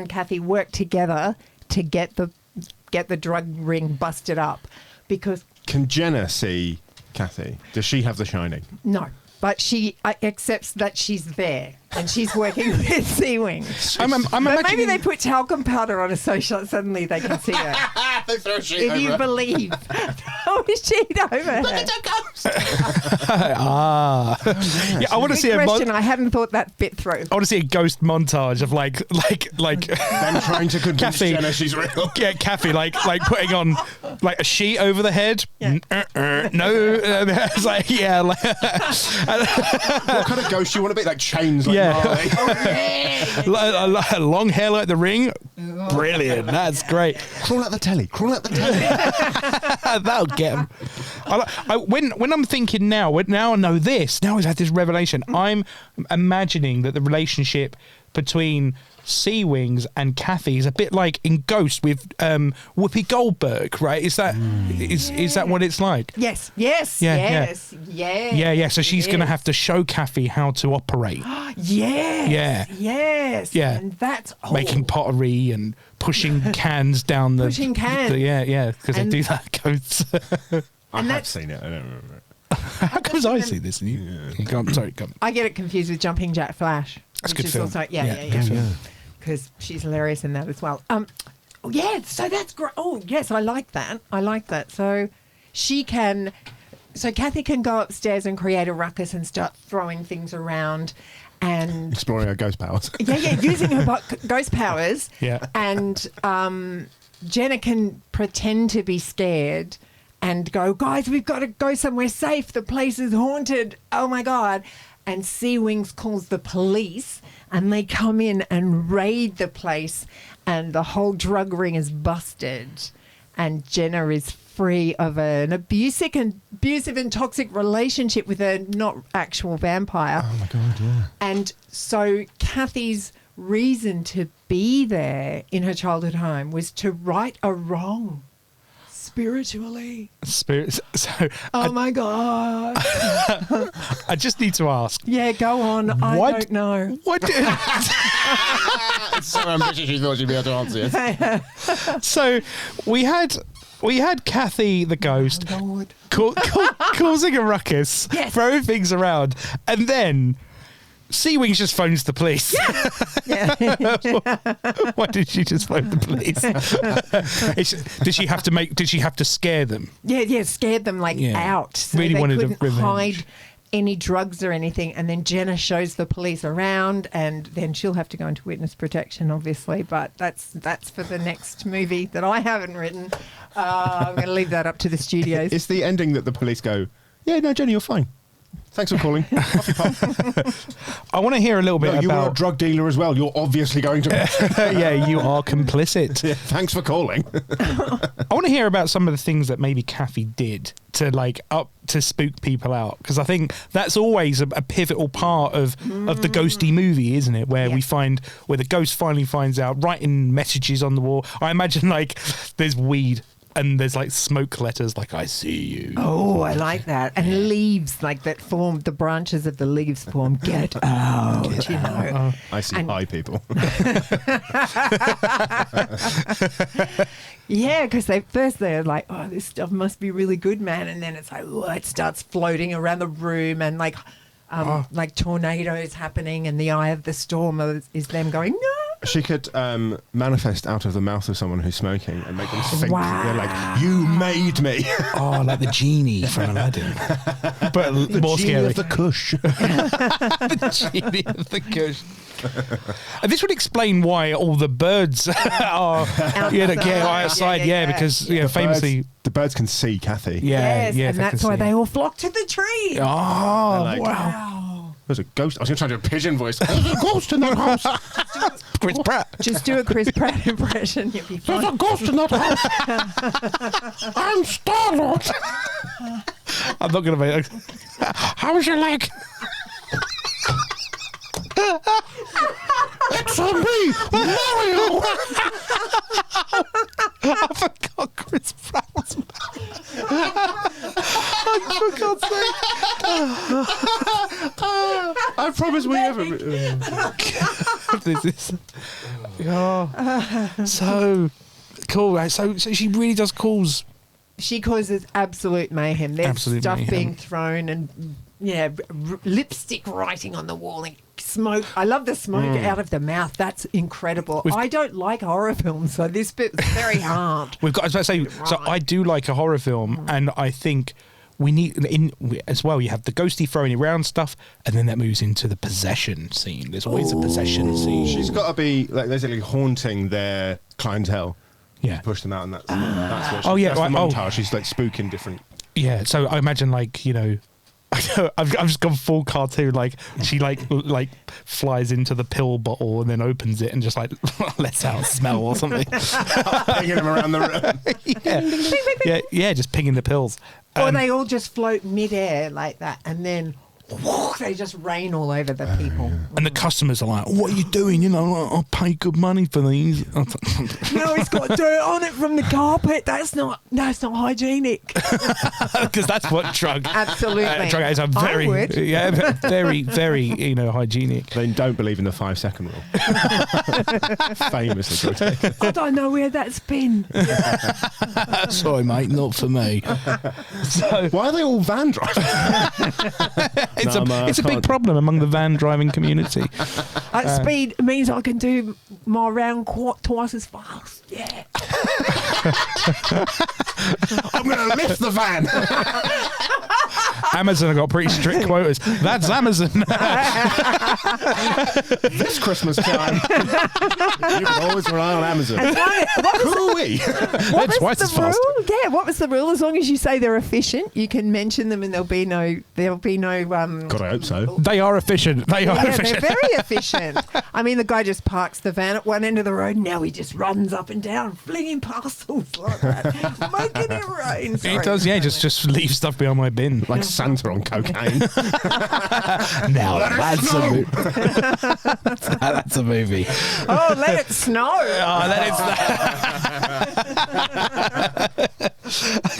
Kathy work together to get the drug ring busted up because Can Jenna see Kathy? Does she have the shining? no. But she accepts that she's there and she's working with Sea Wings. I'm But imagining. maybe they put talcum powder on her so suddenly they can see her. They throw a sheet If you believe. Throw a sheet over her. Yeah, I want to Good see a. question. I hadn't thought that bit through. I want to see a ghost montage of like Them trying to convince Kathy. Jenna she's real. Yeah, Kathy, like putting on like a sheet over the head. Yeah. No, it's like What kind of ghost do you want to be? Like chains, like Marley. Long hair like the Ring. Brilliant. That's great. Crawl out the telly. That'll get him. When I'm thinking now I know this. Now I've had this revelation. I'm imagining that the relationship between Sea Wings and Kathy is a bit like in Ghost with Whoopi Goldberg, right? Is that is that what it's like? Yes. So she's going to have to show Kathy how to operate. Yes. Yeah. And that's making pottery and pushing cans down the Pushing cans. Because they do that. Goats. I have seen it. I don't remember it. How come I see this? And you can't. Sorry, come. I get it confused with Jumping Jack Flash. That's a which good is film. Also, Yeah. Because she's hilarious in that as well. So that's great. Oh, yes, I like that. So Kathy can go upstairs and create a ruckus and start throwing things around and exploring her ghost powers. Using her ghost powers. Yeah. And Jenna can pretend to be scared and go, guys, we've got to go somewhere safe. The place is haunted. Oh my God. And Sea Wings calls the police and they come in and raid the place and the whole drug ring is busted and Jenna is free of an abusive and toxic relationship with a not actual vampire. Oh my God, yeah. And so Kathy's reason to be there in her childhood home was to right a wrong. Spiritually. Oh my God. I just need to ask. Yeah, go on. I don't know. What? It's so ambitious you thought you'd be able to answer it. So we had Kathy the ghost causing a ruckus, throwing things around, and then Sea Wings just phones the police. Why did she just phone the police? Did she have to scare them? Yeah, scared them out. So really they wanted couldn't revenge. hide any drugs or anything. And then Jenna shows the police around, and then she'll have to go into witness protection, obviously. But that's for the next movie that I haven't written. I'm going to leave that up to the studios. It's the ending that the police go, yeah, no, Jenny, you're fine. Thanks for calling. Off you pop. I want to hear a little bit you about... were a drug dealer as well. You're obviously going to... Yeah, you are complicit. Yeah, thanks for calling. I want to hear about some of the things that maybe Kathy did to to spook people out, because I think that's always a pivotal part of the ghosty movie, isn't it? Where where the ghost finally finds out, writing messages on the wall. I imagine there's weed. And there's smoke letters I see you. Oh, I like that. And leaves that form, the branches of the leaves form, get out, you know. I see high people. Yeah, because they're like, oh, this stuff must be really good, man. And then it's it starts floating around the room and tornadoes happening and the eye of the storm is them going, no. She could manifest out of the mouth of someone who's smoking and make them think they're like, you made me. Oh, like the genie from Aladdin. But the more genie scary. of the Kush. The genie of the Kush. And this would explain why all the birds are outside. Because famously... The birds can see Kathy. And that's why they all flock to the tree. Oh, wow. There's a ghost. I was going to try to do a pigeon voice. There's a ghost in that house. Chris Pratt. Just do a Chris Pratt impression. You'll be fine. There's a ghost in that house. I'm Star-Lord. I'm not going to make it. How's your leg? It's on me, Mario. I forgot Chris Pratt was for God's sake. I promise we never. This is so cool. Right? So she really does cause. She causes absolute mayhem. There's stuff being thrown and lipstick writing on the wall and smoke. I love the smoke out of the mouth. That's incredible. I don't like horror films, so this bit was very hard. I was about to say, so I do like a horror film, and I think we need as well. You have the ghosty throwing around stuff, and then that moves into the possession scene. There's always a possession scene. She's got to be basically haunting their clientele. Yeah. Push them out, and that's what Oh, yeah, that's the right, montage. She's like spooking different. Yeah, so I imagine I've just gone full cartoon. Like she like flies into the pill bottle and then opens it and just like lets out a smell or something. Pinging them around the room. yeah, just pinging the pills. Or they all just float mid-air like that, and then they just rain all over the people. And the customers are like, "What are you doing? I'll pay good money for these." No, it's got dirt on it from the carpet. That's not hygienic. Because that's what drug. Absolutely. Drug addicts are very, very, very, hygienic. They don't believe in the 5-second rule. Famously grotesque. I don't know where that's been. Sorry, mate, not for me. So why are they all van drivers? it's a big problem among the van driving community. Speed means I can do my round twice as fast. Yeah. I'm going to lift the van. Amazon have got pretty strict quotas. That's Amazon. This Christmas time, you can always rely on Amazon. Cooing. What was twice the as fast. rule? Yeah, what was the rule? As long as you say they're efficient, you can mention them, and there'll be no. God, I hope so. They are efficient. They're very efficient. I mean, the guy just parks the van at one end of the road. And now he just runs up and down, flinging parcels like that, making it rain. He does, yeah. Just leave stuff behind my bin. Like Santa on cocaine. Now that's a movie. That's a movie. Oh, let it snow. Oh,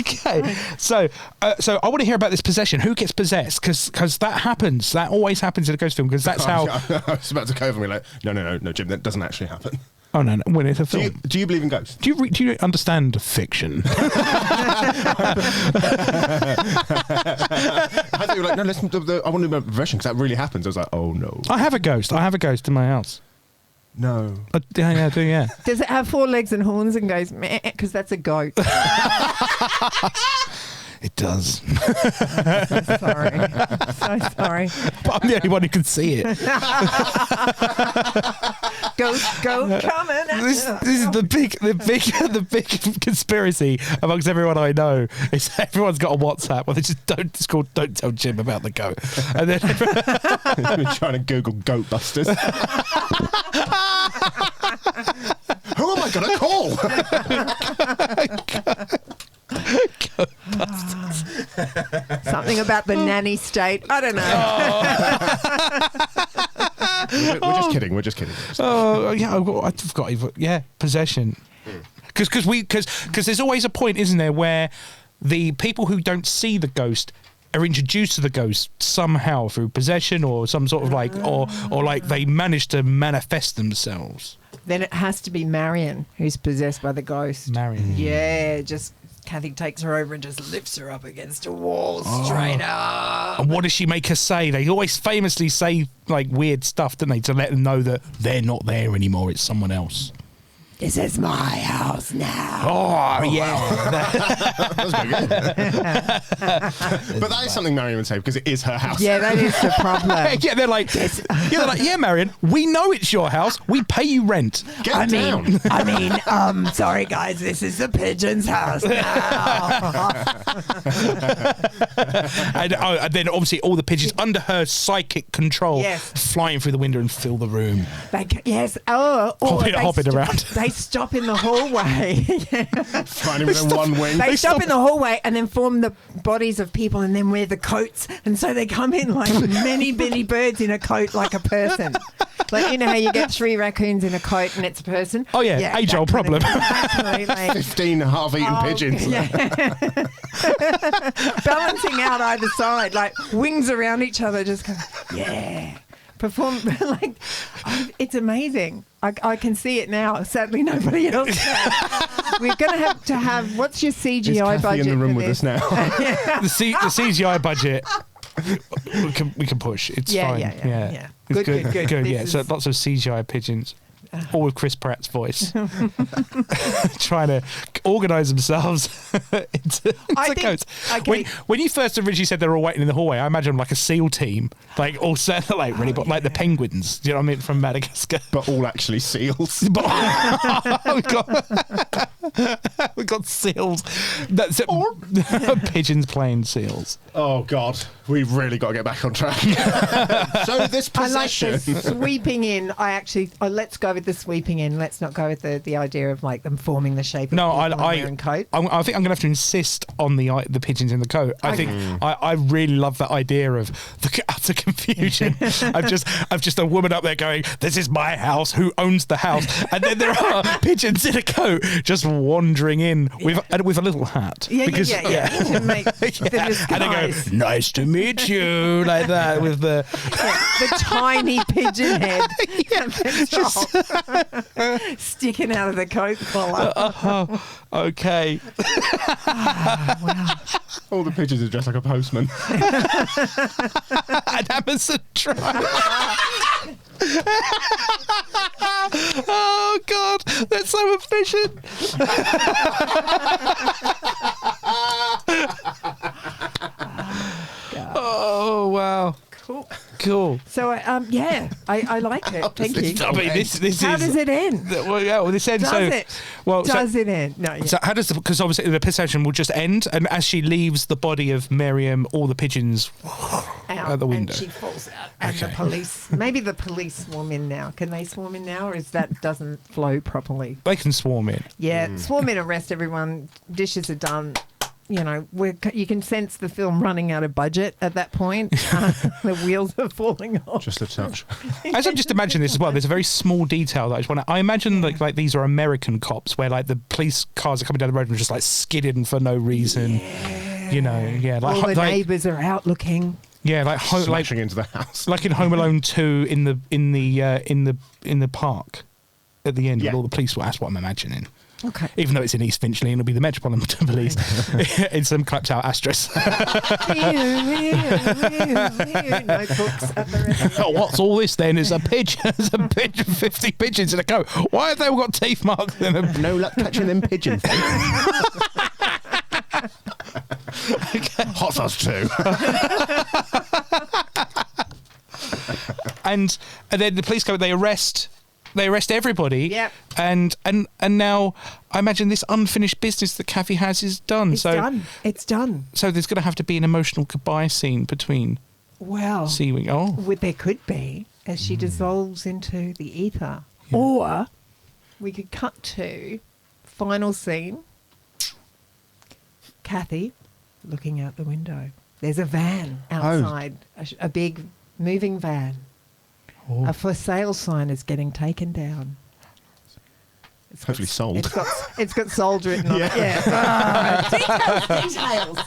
okay, so I want to hear about this possession. Who gets possessed? Because that happens. That always happens in a ghost film. Because that's how. I was about to go over me like, no, Jim, that doesn't actually happen. Oh no! When it's a film. Do you believe in ghosts? Do you understand fiction? I thought you were like, no, listen to I want to know version because that really happens. I was like, oh no. I have a ghost. In my house. No. Yeah, I do. Yeah. Does it have 4 legs and horns and goes meh? Because that's a goat. It does. So sorry. So sorry. But I'm the only one who can see it. Ghost coming. This is the big conspiracy amongst everyone I know. Is everyone's got a WhatsApp where they just it's called "Don't Tell Jim About the Goat," and then We're trying to Google goat busters. Who am I going to call? Something about the nanny state. I don't know. We're just kidding. oh yeah, I've got possession. Because there's always a point, isn't there, where the people who don't see the ghost are introduced to the ghost somehow through possession or some sort of or like they manage to manifest themselves. Then it has to be Marion who's possessed by the ghost. Marion. Yeah, just Kathy takes her over and just lifts her up against a wall straight up. And what does she make her say? They always famously say like weird stuff, don't they, to let them know that they're not there anymore, it's someone else. This is my house now. Oh, yeah. That's very good. But that is something Marion would say because it is her house. Yeah, that is the problem. Yeah, they're like, yeah, Marion, we know it's your house. We pay you rent. Get down. Sorry guys, this is the pigeon's house now. And then obviously all the pigeons under her psychic control flying through the window and fill the room. Hopping around. They stop in the hallway. Finding with one wing. They stop in the hallway and then form the bodies of people and then wear the coats. And so they come in like many birds in a coat like a person. Like, you know how you get 3 raccoons in a coat and it's a person? Oh, yeah age-old problem. Exactly, like, 15 half-eaten pigeons. Yeah. Balancing out either side, like wings around each other, just go, yeah. Perform like it's amazing. I can see it now. Sadly, nobody else can. We're going to have. What's your CGI budget? In the room for with this? us now. The CGI budget. We can push. It's fine. Yeah. It's Good. Yeah. So lots of CGI pigeons. All with Chris Pratt's voice. Trying to organise themselves into coats. Okay. When you first originally said they were all waiting in the hallway, I imagined like a SEAL team, like all set, like really, like the penguins. Do you know what I mean, from Madagascar? But all actually seals. We got seals. That's pigeons playing seals. Oh God, we've really got to get back on track. So this possession. I like the sweeping in. Let's go with the sweeping in. Let's not go with the idea of like them forming the shape of wearing coat. I think I'm going to have to insist on the pigeons in the coat. I think I really love that idea of the utter confusion. I've just a woman up there going, "This is my house. Who owns the house?" And then there are pigeons in a coat just wandering in with a little hat. Yeah. To make the disguise. And they go, "Nice to meet you," like that with the tiny pigeon head sticking out of the coat collar. Okay. Wow. All the pigeons are dressed like a postman. An Amazon driver. Oh God, that's so efficient. Oh wow. Cool. So I like it. Thank you. I mean, this How is. does it end? Well, this ends. Does it? Well, Does it end? No. Yeah. So how does because obviously the possession will just end, and as she leaves the body of Miriam, all the pigeons out the window. And she falls out. And the police. Maybe the police swarm in now. Can they swarm in now, or is that doesn't flow properly? They can swarm in. Yeah, swarm in, arrest everyone. Dishes are done. You know, you can sense the film running out of budget at that point. The wheels are falling off. Just a touch. As I'm just imagining this as well, there's a very small detail that I just want to. I imagine like these are American cops where like the police cars are coming down the road and just like skidding for no reason. Yeah. You know, yeah. Like, all the neighbours are out looking. Yeah, like Smashing into the house. like in Home Alone 2 in the park at the end with all the police. Well, that's what I'm imagining. Okay. Even though it's in East Finchley and it'll be the Metropolitan Police in some clapped out asterisk. Notebooks at the rest. What's all this then? It's a pigeon. There's a pigeon, 50 pigeons in a coat. Why have they all got teeth marks in them? No luck catching them pigeons. Hot sauce too. And then the police go. They arrest everybody. Yep. And now I imagine this unfinished business that Kathy has is done. It's done. So there's going to have to be an emotional goodbye scene between. Well, Seawing. There could be as she dissolves into the ether, or we could cut to final scene. Kathy looking out the window. There's a van outside, a big moving van. A for sale sign is getting taken down. Hopefully sold. It's got sold written on it. Yeah. Details.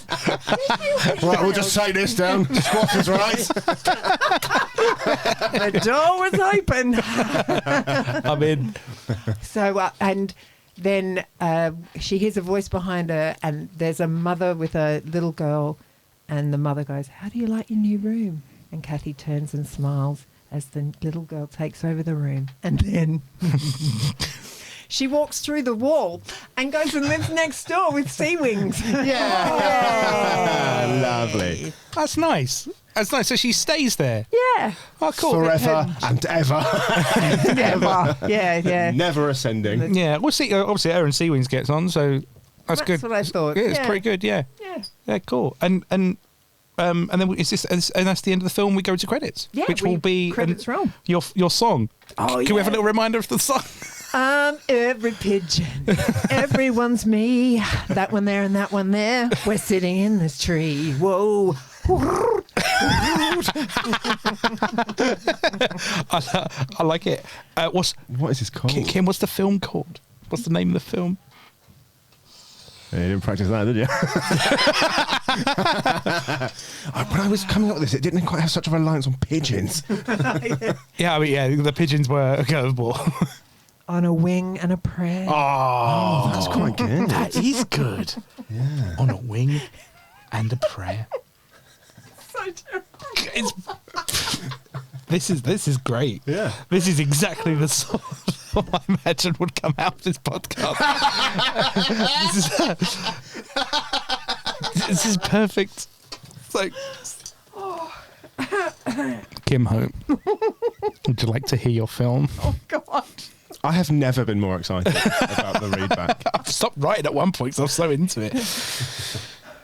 Right, we'll just say this down. Squash is right. The door was open. I'm in. So, and then she hears a voice behind her, and there's a mother with a little girl, and the mother goes, "How do you like your new room?" And Kathy turns and smiles as the little girl takes over the room. And then she walks through the wall and goes and lives next door with Sea Wings. Yeah. Lovely. That's nice. So she stays there. Yeah. Oh, cool. Forever and ever. Never. Yeah. Never ascending. Yeah. We'll see. Obviously, Aaron Seawings gets on, so that's good. That's what I thought. Yeah, it's pretty good. Yeah. Yeah. Cool. And then is this? And that's the end of the film. We go to credits. Yeah. Which will be credits roll. Your song. Oh, Can we have a little reminder of the song? Every pigeon, everyone's me. That one there and that one there. We're sitting in this tree. Whoa. I like it. What is this called? Kim, what's the film called? What's the name of the film? You didn't practice that, did you? When I was coming up with this, it didn't quite have such a reliance on pigeons. Yeah, the pigeons were a curveball. On a wing and a prayer. Oh, that's quite good. That is good. Yeah. On a wing and a prayer. So terrible. This is great. Yeah. This is exactly the sort. what I imagine would come out of this podcast. This is perfect. It's like, Kim Ho, would you like to hear your film? Oh, God. I have never been more excited about the read back. I've stopped writing at one point because I'm so into it.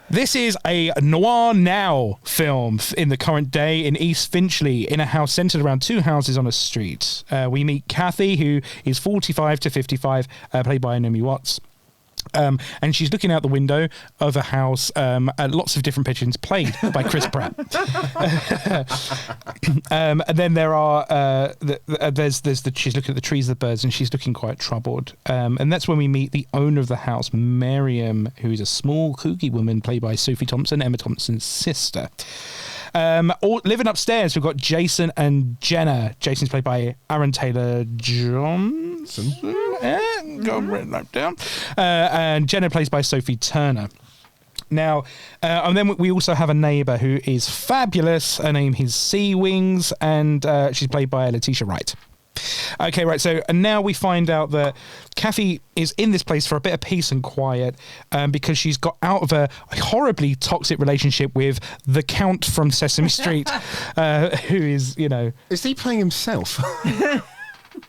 This is a noir now film in the current day in East Finchley, in a house centred around two houses on a street. We meet Kathy, who is 45 to 55, played by Naomi Watts. And she's looking out the window of a house at lots of different pigeons, played by Chris Pratt. And then there are she's looking at the trees, the birds, and she's looking quite troubled. And that's when we meet the owner of the house, Miriam, who is a small, kooky woman played by Sophie Thompson, Emma Thompson's sister. Living upstairs, we've got Jason and Jenna. Jason's played by Aaron Taylor-Johnson. Got written that down. And Jenna plays by Sophie Turner. Now, and then we also have a neighbour who is fabulous. Her name is Sea Wings, and she's played by Letitia Wright. Okay, right, so and now we find out that Kathy is in this place for a bit of peace and quiet because she's got out of a horribly toxic relationship with the Count from Sesame Street, who is, you know... Is he playing himself?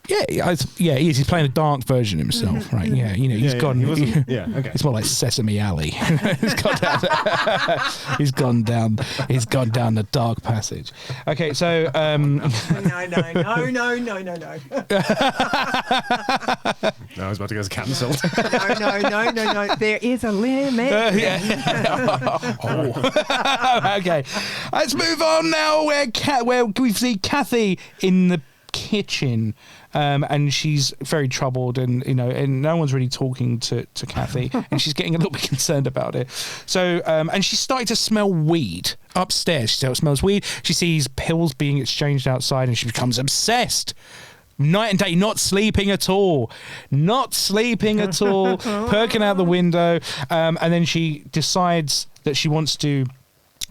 He is. He's playing a dark version of himself, right? Yeah, you know, he's gone... Okay. It's more like Sesame Alley. He's gone down the dark passage. Okay, so... No. No, I was about to get cancelled. No. There is a limit. Okay, let's move on now. Where we see Kathy in the kitchen, and she's very troubled, and you know, and no one's really talking to Kathy, and she's getting a little bit concerned about it. So, and she's starting to smell weed upstairs. She smells weed. She sees pills being exchanged outside, and she becomes obsessed. Night and day, not sleeping at all, perking out the window, and then she decides that she wants to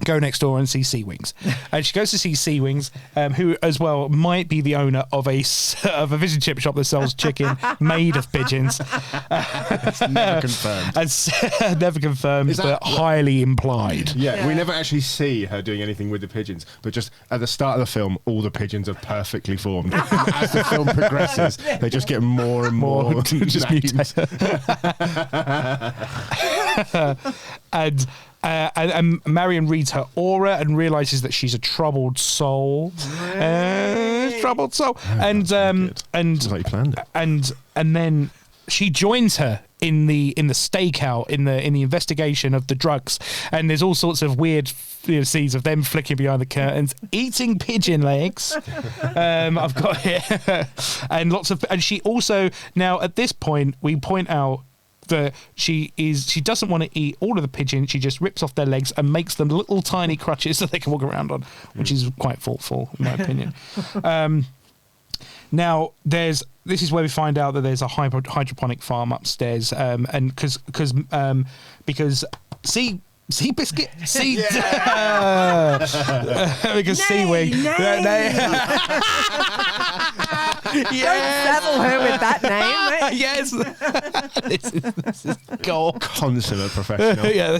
go next door and see Sea Wings. And she goes to see Sea Wings, who as well might be the owner of a fish and chip shop that sells chicken made of pigeons. It's never confirmed. Never confirmed, but highly implied. Yeah, we never actually see her doing anything with the pigeons, but just at the start of the film, all the pigeons are perfectly formed. And as the film progresses, they just get more and more just mutate. And Marion reads her aura and realizes that she's a troubled soul. Troubled soul. And Sounds like you planned it. And then she joins her in the stakeout, in the investigation of the drugs. And there's all sorts of weird scenes of them flicking behind the curtains, eating pigeon legs. I've got here. And she also, now at this point, we point out that she doesn't want to eat all of the pigeon. She just rips off their legs and makes them little tiny crutches that they can walk around on, which is quite thoughtful in my opinion. Now this is where we find out that there's a hydroponic farm upstairs, and because Seabiscuit, because Sea Wing. Don't saddle her with that name. Yes, this is gold. Consummate professional. Yeah.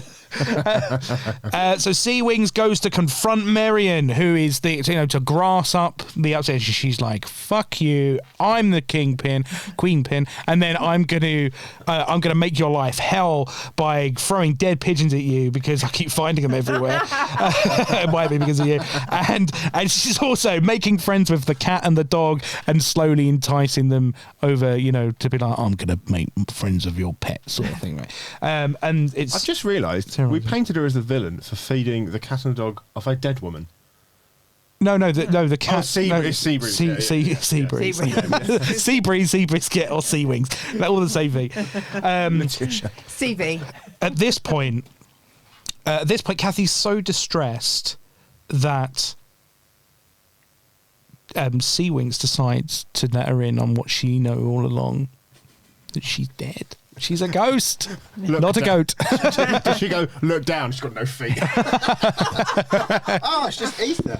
So Sea Wings goes to confront Marion, who is to grass up the upstairs. She's like, "Fuck you! I'm the queen pin, and then I'm gonna make your life hell by throwing dead pigeons at you because I keep finding them everywhere. It might be because of you." And she's also making friends with the cat and the dog and slowly enticing them over, to be like, "I'm gonna make friends of your pet," sort of thing, right? And it's. I've just realised we painted her as the villain for feeding the cat and the dog off a dead woman. No, the cat. Seabreeze. Seabriscuit, or Sea Wings. They're all the same thing. CV. At this point, Kathy's so distressed that Sea Wings decides to let her in on what she know all along, that she's dead. She's a ghost, Look not a down. goat. Does she go, look down, she's got no feet. Oh, it's just Ether.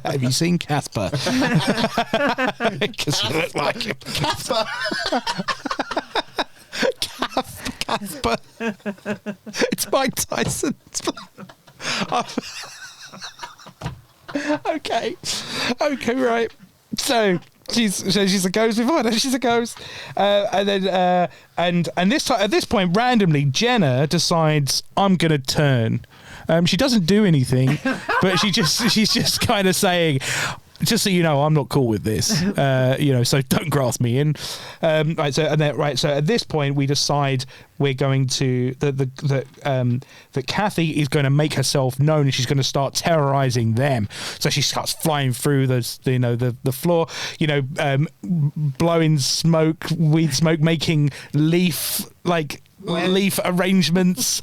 Have you seen Casper? Because you look like him. Casper. Casper. It's Mike Tyson. Okay, right. So she's a ghost. We've heard she's a ghost, and then and this time at this point, randomly, Jenna decides I'm gonna turn. She doesn't do anything, but she's just kind of saying, just so you know, I'm not cool with this. So don't grass me in. So at this point, we decide we're going to that Kathy is going to make herself known, and she's going to start terrorizing them. So she starts flying through the floor, blowing smoke, weed smoke, making leaf arrangements.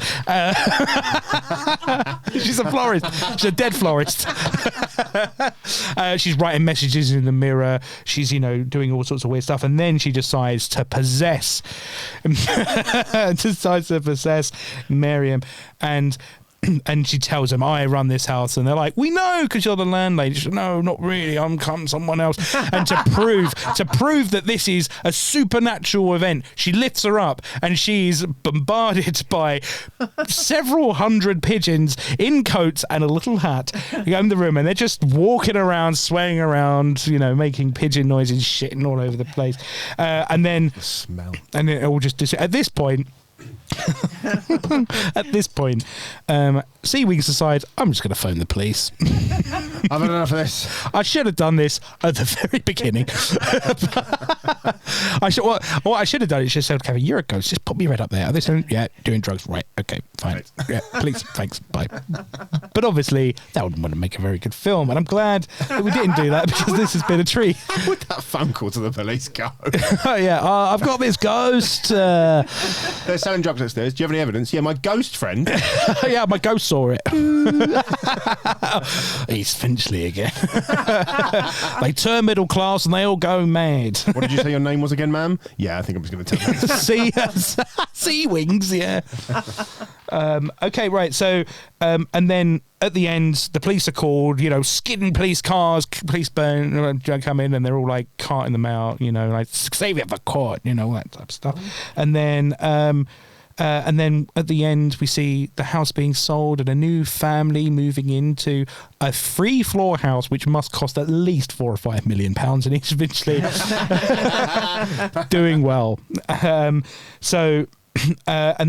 She's a florist. She's a dead florist. She's writing messages in the mirror. She's doing all sorts of weird stuff, and then she decides to possess Miriam, and she tells them, I run this house, and they're like, we know because you're the landlady. She said, no, not really, I'm someone else. And to prove that this is a supernatural event, she lifts her up and she's bombarded by several hundred pigeons in coats and a little hat in the room, and they're just walking around, swaying around, making pigeon noises, shitting all over the place, and then The smell. and it all just at this point Sea Wings decides, I'm just going to phone the police. I've had enough of this. I should have done this at the very beginning. What I should have done is just said, Kevin, you're a ghost. Just put me right up there. Yeah, doing drugs. Right. Okay, fine. Right. Yeah, please. Thanks. Bye. But obviously, that wouldn't make a very good film. And I'm glad that we didn't do that because this has been a treat. How would that phone call to the police go? Oh, yeah. I've got this ghost. They're selling drugs upstairs. Do you have any evidence? Yeah, my ghost friend. Yeah, my ghost saw it. East Finchley again. They turn middle class and they all go mad. What did you say your name was again, ma'am? Yeah, I think I'm just going to tell you. Sea Wings, yeah. Okay, right. So, and then at the end, the police are called. Skidding police cars, police come in, and they're all like carting them out. Like save it for court. All that type of stuff. And then at the end, we see the house being sold and a new family moving into a 3-floor house, which must cost at least £4 or £5 million in East Finchley. Doing well. And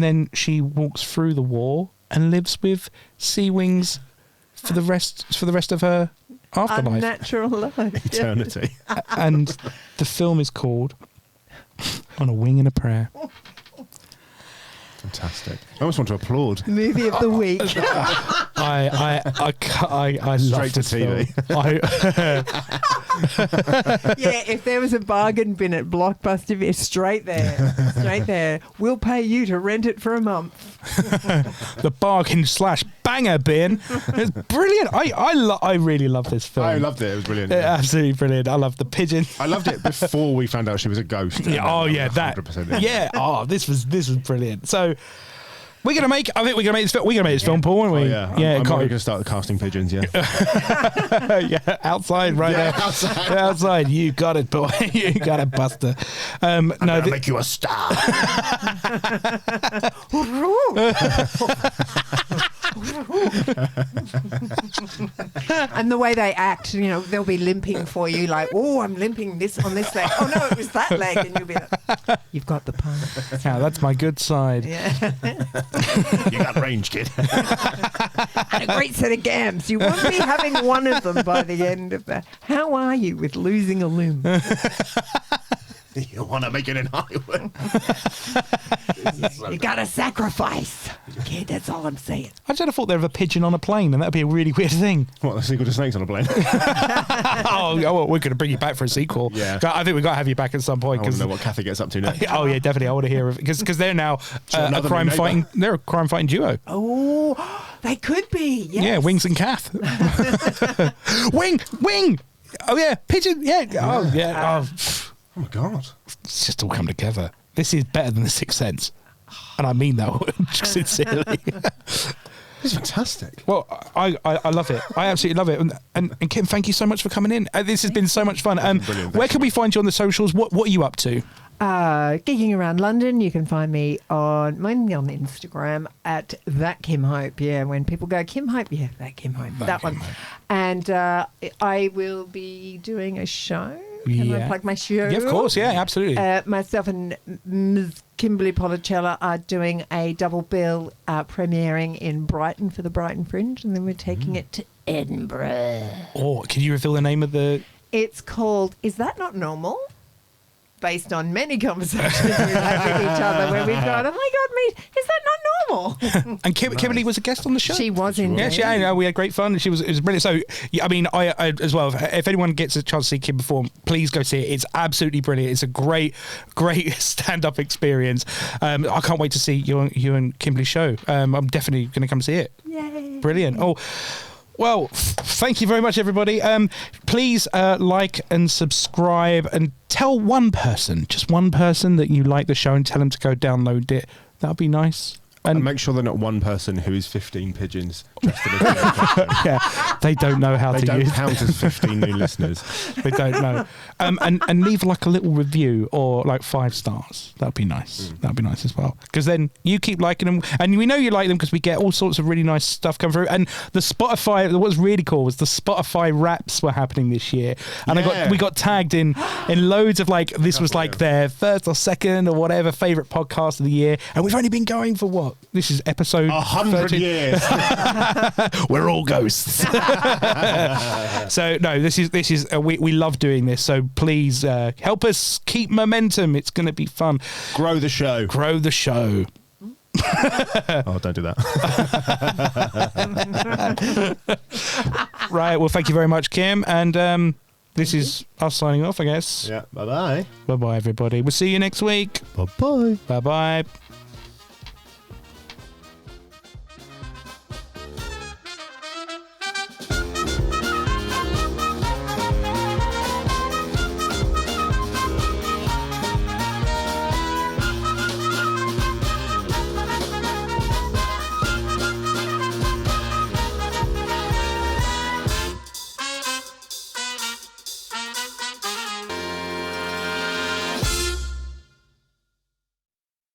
then she walks through the wall and lives with Sea Wings for the rest of her afterlife. Unnatural life. Eternity. And the film is called On a Wing and a Prayer. Fantastic. I almost want to applaud. Movie of the week. I love Straight to this TV. film. Yeah, if there was a bargain bin at Blockbuster, it's straight there. We'll pay you to rent it for a month. The bargain / banger bin. It's brilliant. I really love this film. I loved it. It was brilliant. Yeah, absolutely brilliant. I love the pigeon. I loved it before we found out she was a ghost. Yeah, that. 100%. Yeah. Oh, this was brilliant. So I think we're gonna make this film. We're gonna make this film, Paul, aren't we? Oh, yeah. I'm going to start casting pigeons. Yeah. Yeah, outside, right there. Outside. You got it, boy. You got it, Buster. Make you a star. And the way they act, they'll be limping for you, like, oh, I'm limping on this leg. Oh no, it was that leg, and you'll be like, you've got the pun. Yeah, that's my good side. Yeah. You got range, kid. And a great set of gams. You won't be having one of them by the end of that. How are you with losing a limb? You want to make it in Hollywood. You got to sacrifice. Kid, that's all I'm saying. I just had a thought there of a pigeon on a plane, and that'd be a really weird thing. What, a sequel to Snakes on a Plane? Well, we're going to bring you back for a sequel. Yeah. I think we've got to have you back at some point. I want to know what Kathy gets up to next. Oh yeah, definitely. I want to hear of it because they're now a crime fighting. They're a crime fighting duo. Oh, they could be. Yes. Yeah, Wings and Kath. Wing. Oh yeah, pigeon. Yeah. Oh yeah. Oh my God. It's just all come together. This is better than The Sixth Sense. And I mean that sincerely. It's fantastic. Well, I love it. I absolutely love it. And Kim, thank you so much for coming in. This has been so much fun. Brilliant. Where can we find you on the socials? What are you up to? Gigging around London. You can find me mainly on Instagram at that Kim Hope. Yeah, when people go Kim Hope, yeah, that Kim Hope, that one. And I will be doing a show. Can I plug my show? Yeah, of course. Yeah, absolutely. Myself and Ms. Kimberly Policella are doing a double bill premiering in Brighton for the Brighton Fringe, and then we're taking it to Edinburgh. Oh, can you reveal the name of the... It's called Is That Not Normal? Based on many conversations we've had with each other where we've gone, oh my God, mate, is that not normal? And Kimberly was a guest on the show. She was in there. Yeah, we had great fun. It was brilliant. So, yeah, I mean, I as well, if anyone gets a chance to see Kim perform, please go see it. It's absolutely brilliant. It's a great stand-up experience. I can't wait to see you and Kimberly's show. I'm definitely going to come see it. Yay. Brilliant. Oh, well, thank you very much, everybody. Please like and subscribe and tell just one person that you like the show and tell them to go download it. That'd be nice. And make sure they're not one person who is 15 pigeons. Yeah, they don't know how to use. They don't count as 15 new listeners. They don't know. And leave like a little review or like 5 stars. That'd be nice. That'd be nice as well. Because then you keep liking them, and we know you like them because we get all sorts of really nice stuff come through. And the Spotify, what was really cool was the Spotify raps were happening this year, and we got tagged in loads of like this was like their first or second or whatever favorite podcast of the year, and we've only been going for what? This is episode 100 years. We're all ghosts. So no, this is we love doing this. So please help us keep momentum. It's going to be fun. Grow the show. Oh, don't do that. Right. Well, thank you very much, Kim. And this is us signing off, I guess. Yeah. Bye-bye. Bye-bye, everybody. We'll see you next week. Bye-bye. Bye-bye.